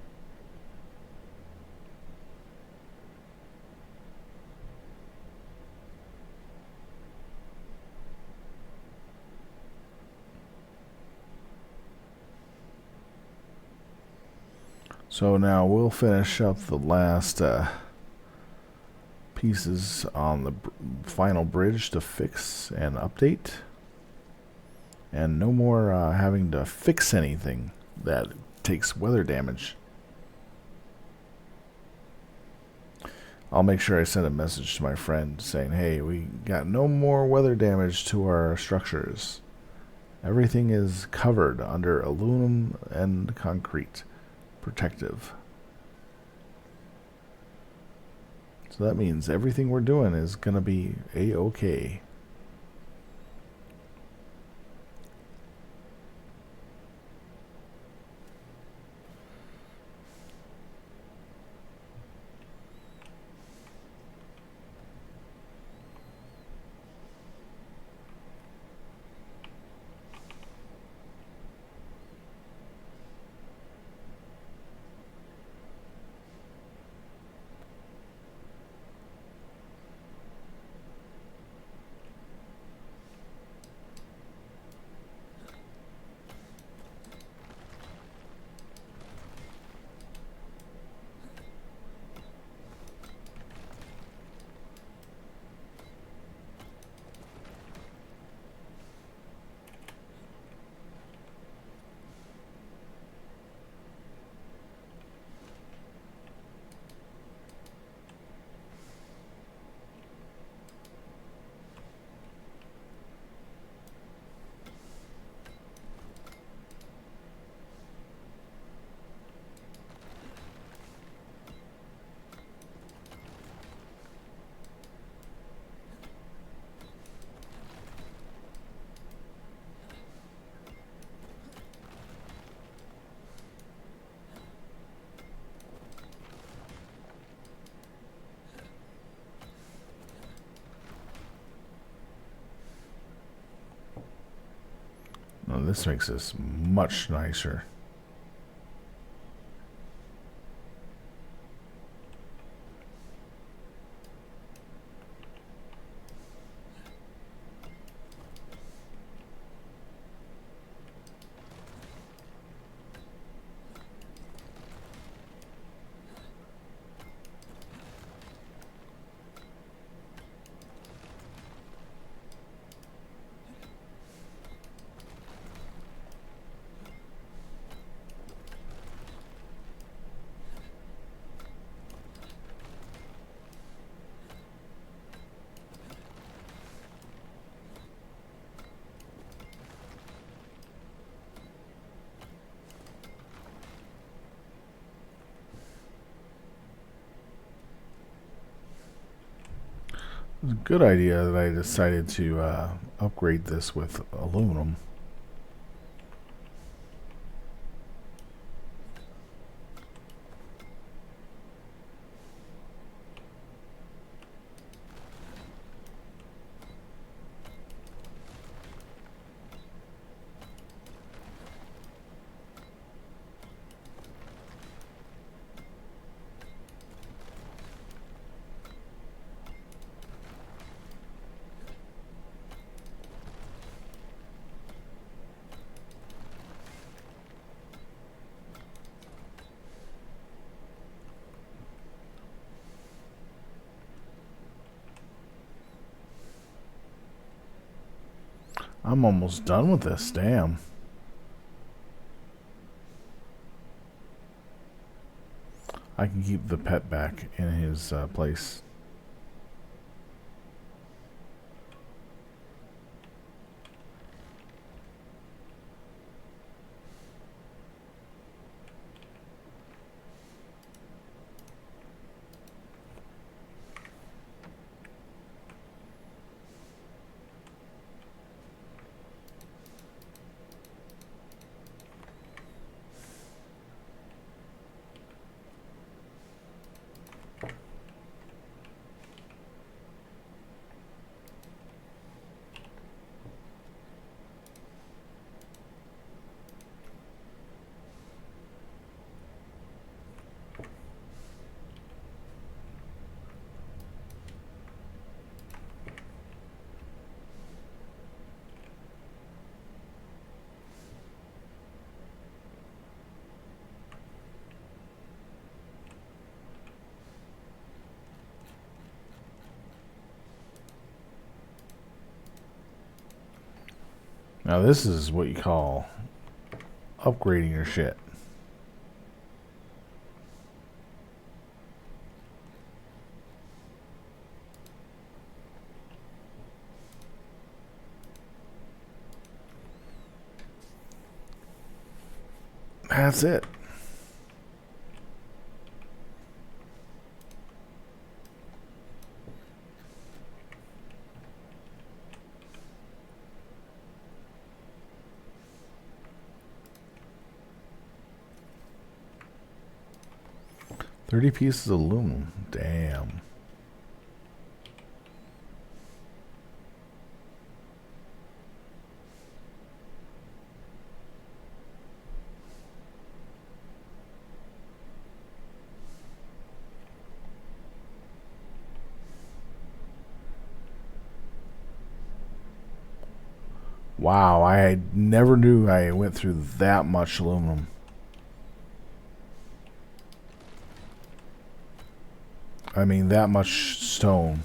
So now we'll finish up the last pieces on the final bridge to fix and update. And no more having to fix anything that takes weather damage. I'll make sure I send a message to my friend saying, hey, we got no more weather damage to our structures. Everything is covered under aluminum and concrete. Protective. So that means everything we're doing is going to be A-OK. this makes this much nicer. It was a good idea that I decided to upgrade this with aluminum. I'm almost done with this, damn. I can keep the pet back in his place. Now this is what you call upgrading your shit. That's it. $30 pieces of aluminum. Damn. Wow, I never knew I went through that much aluminum. I mean, that much stone.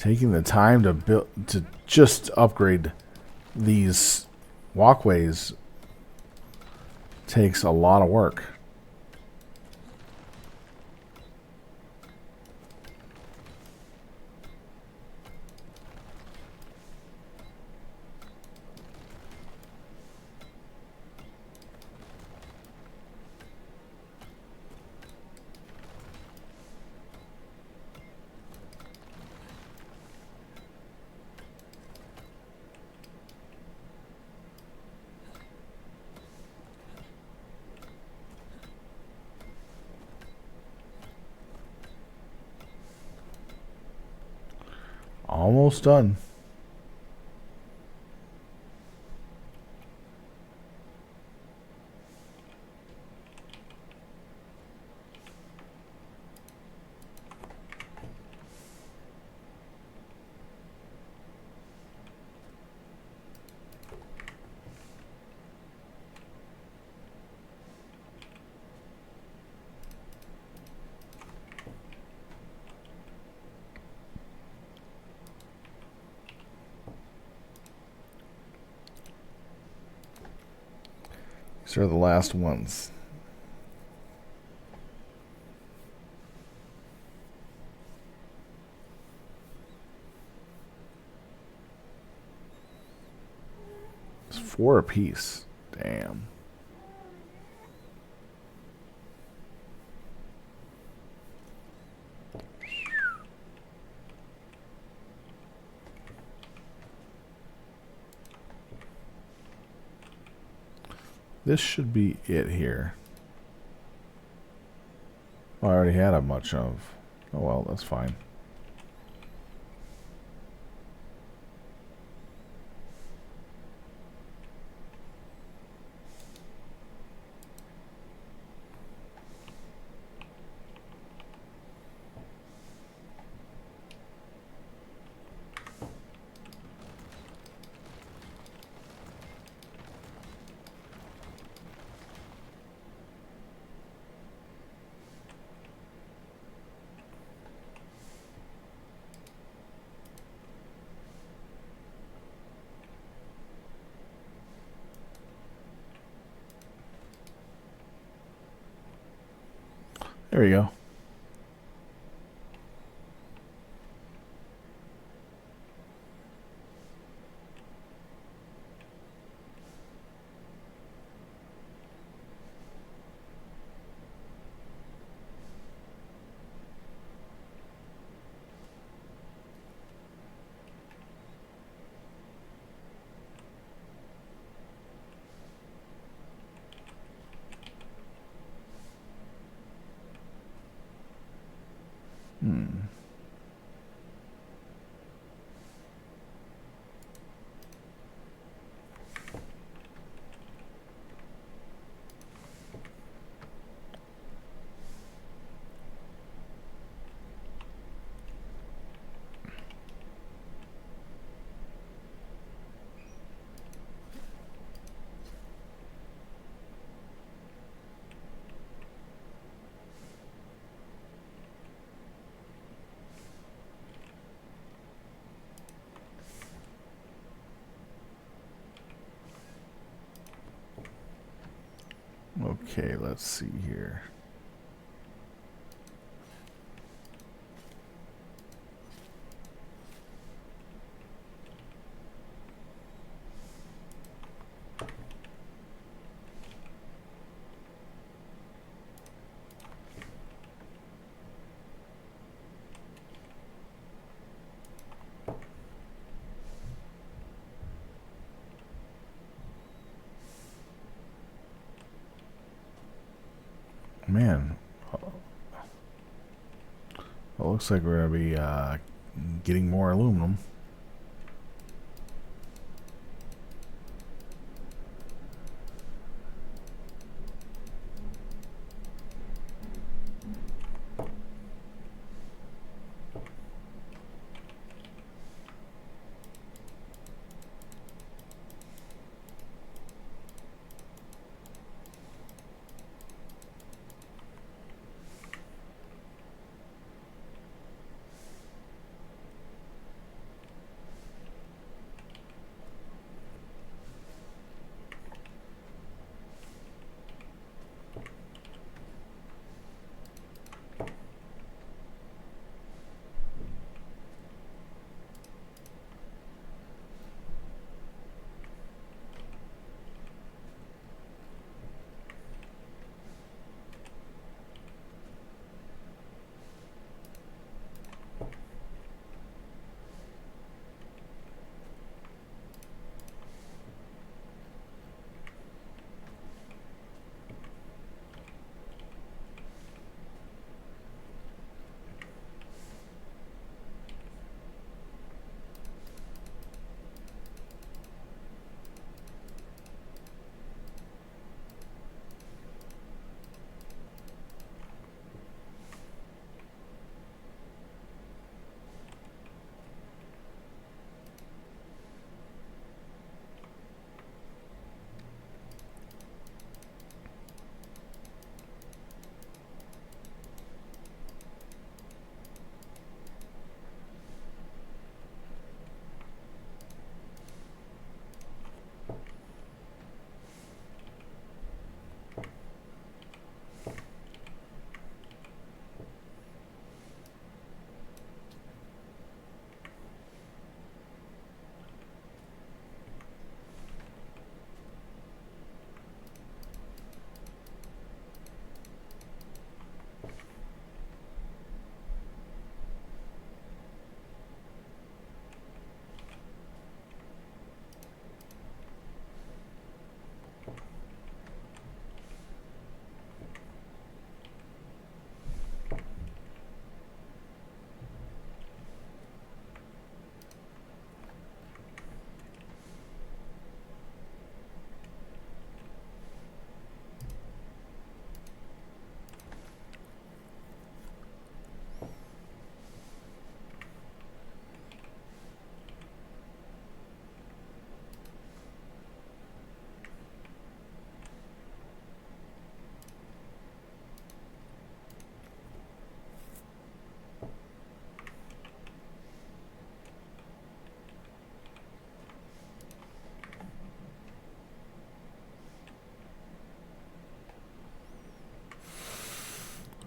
Taking the time to build to just upgrade these walkways takes a lot of work. Almost done. These are the last ones. It's 4 apiece. Damn. This should be it here. Oh, I already had a bunch of. Oh well, that's fine. There we go. Okay, let's see here. Man, well, looks like we're going to be getting more aluminum.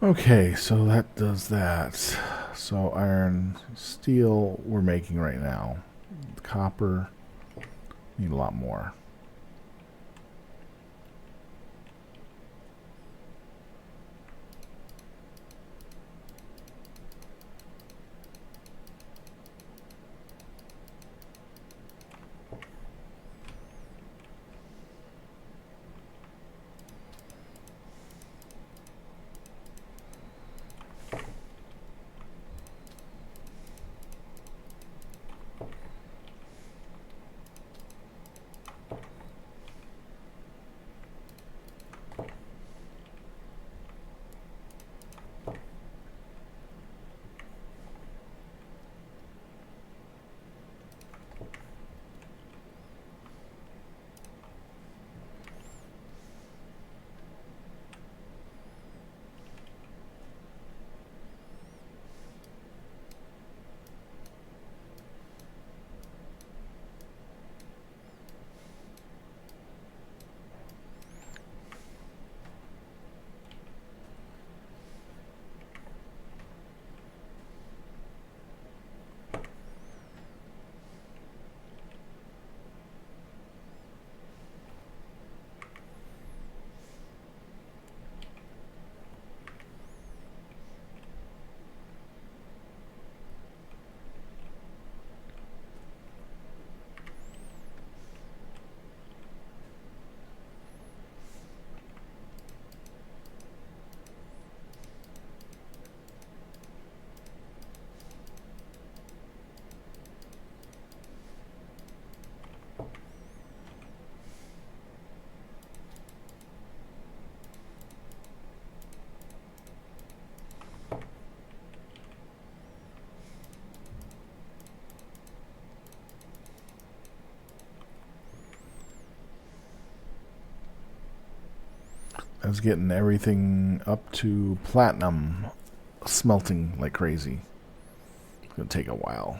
Okay, so that does that. So iron, steel we're making right now. Copper, need a lot more. I was getting everything up to platinum, smelting like crazy. It's gonna take a while.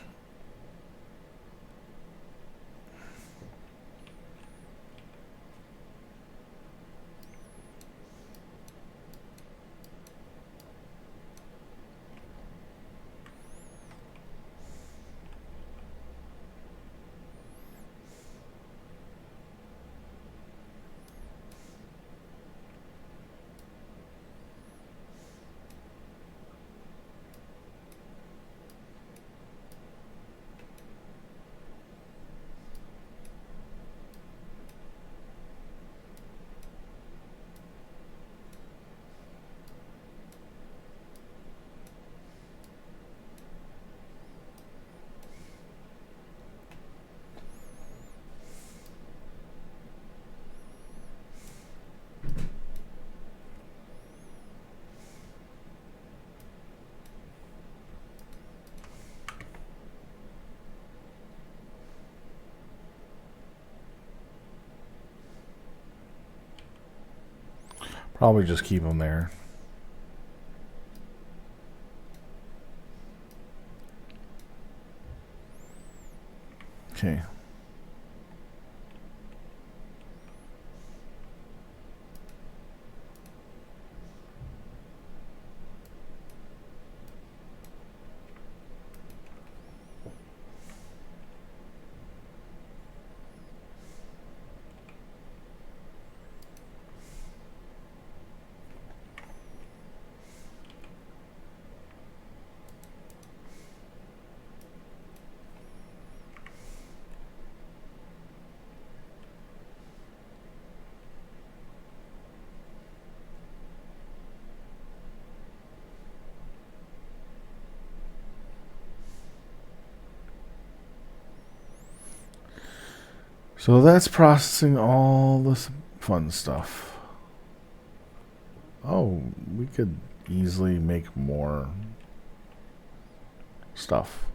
Probably just keep them there. Okay. So that's processing all this fun stuff. Oh, we could easily make more stuff.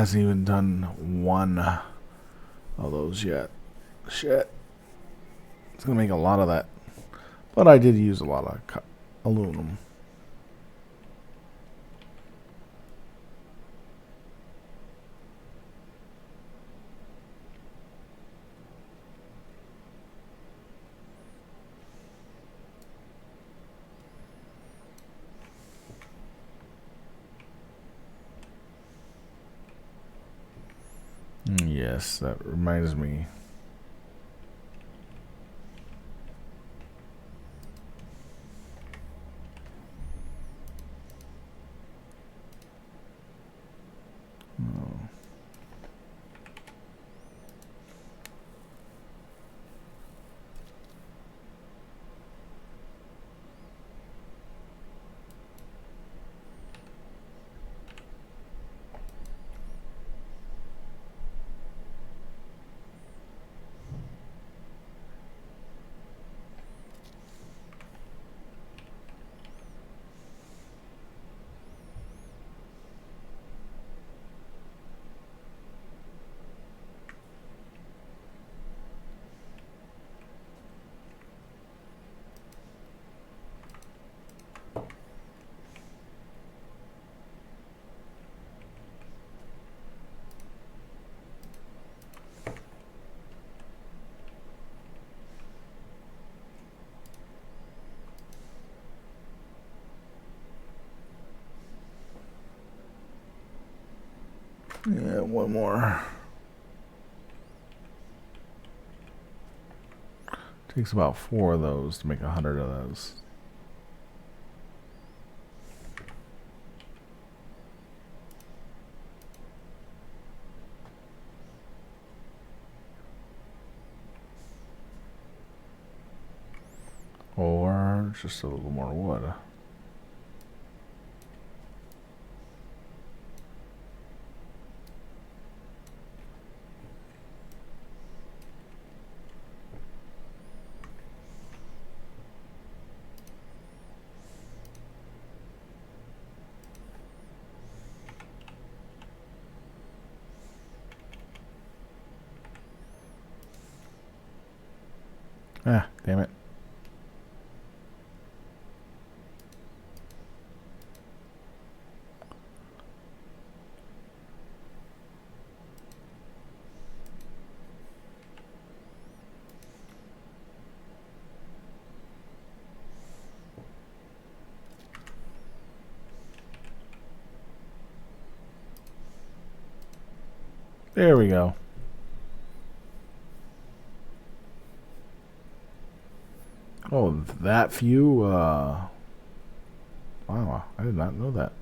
hasn't even done one of those yet. Shit. It's going to make a lot of that. But I did use a lot of aluminum. Yes, that reminds me. Oh. Yeah, one more. Takes about 4 of those to make 100 of those. Or just a little more wood. Ah, damn it. There we go. Oh, that few? Wow, I did not know that.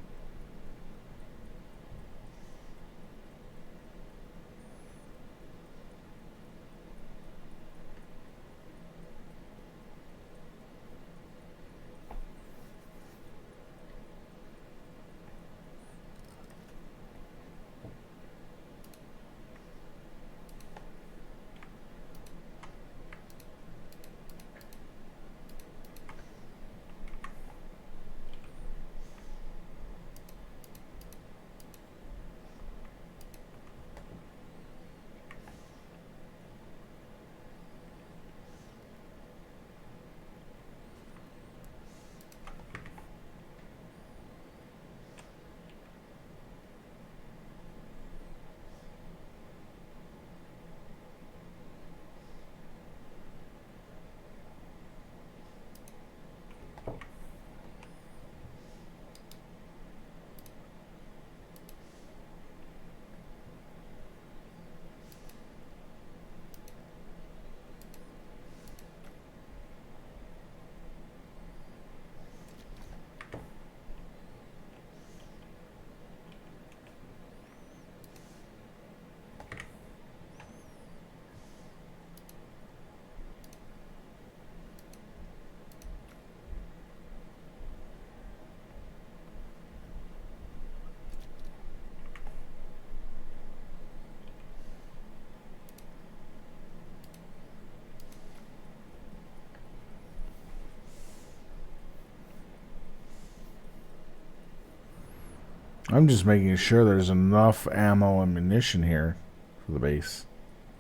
I'm just making sure there's enough ammo and munition here for the base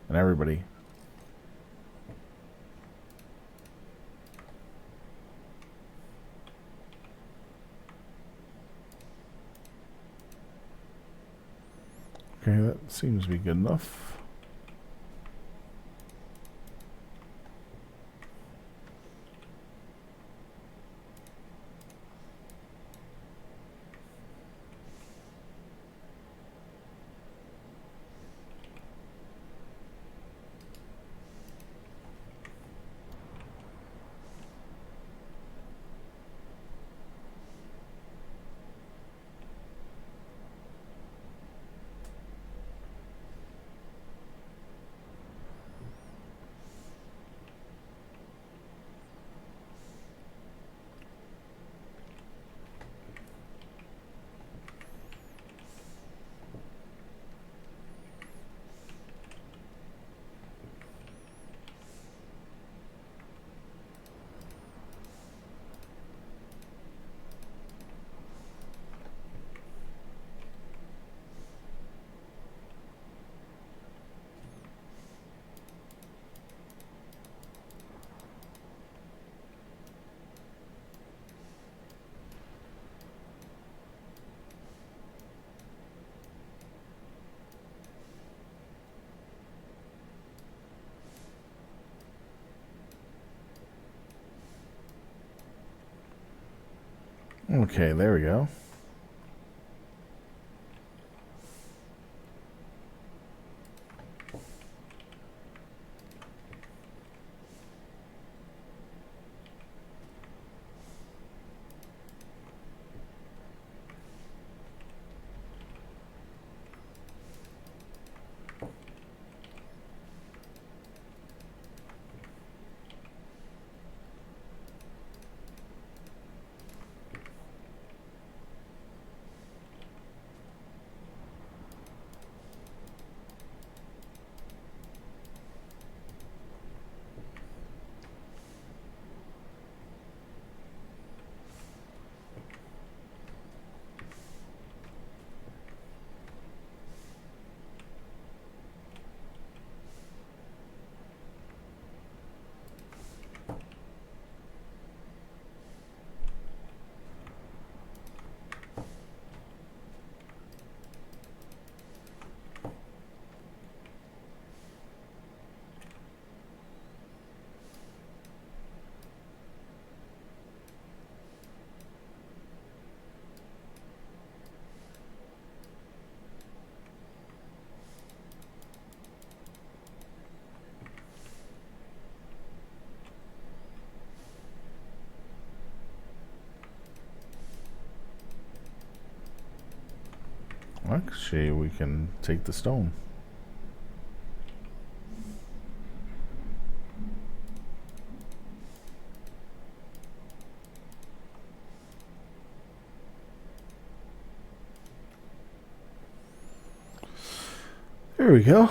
and everybody. Okay, that seems to be good enough. Okay, there we go. Actually, we can take the stone. There we go.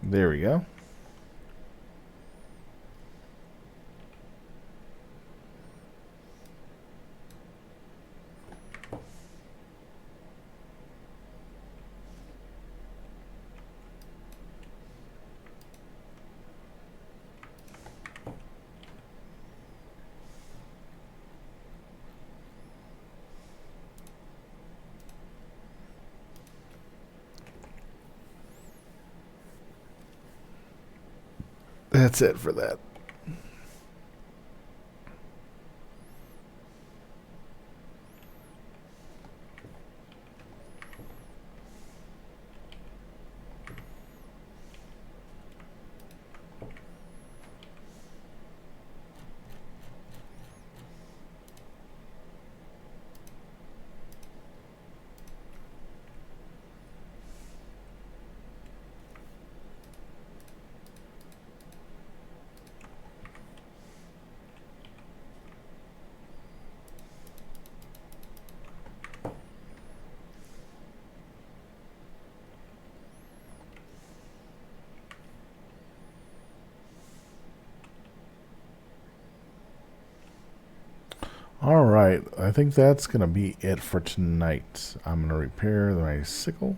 There we go. That's it for that. Alright, I think that's going to be it for tonight. I'm going to repair my sickle.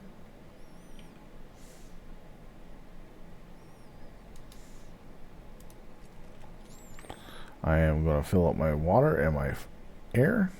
I am going to fill up my water and my air.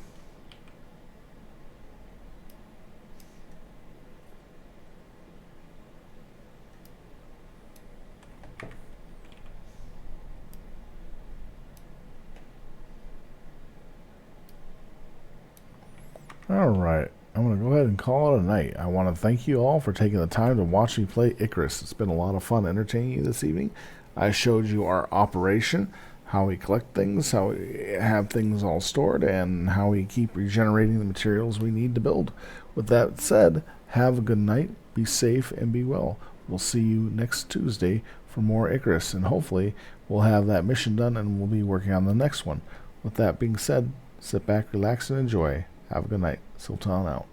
Alright, I'm going to go ahead and call it a night. I want to thank you all for taking the time to watch me play Icarus. It's been a lot of fun entertaining you this evening. I showed you our operation, how we collect things, how we have things all stored, and how we keep regenerating the materials we need to build. With that said, have a good night, be safe, and be well. We'll see you next Tuesday for more Icarus, and hopefully we'll have that mission done and we'll be working on the next one. With that being said, sit back, relax, and enjoy. Have a good night. Sultan out.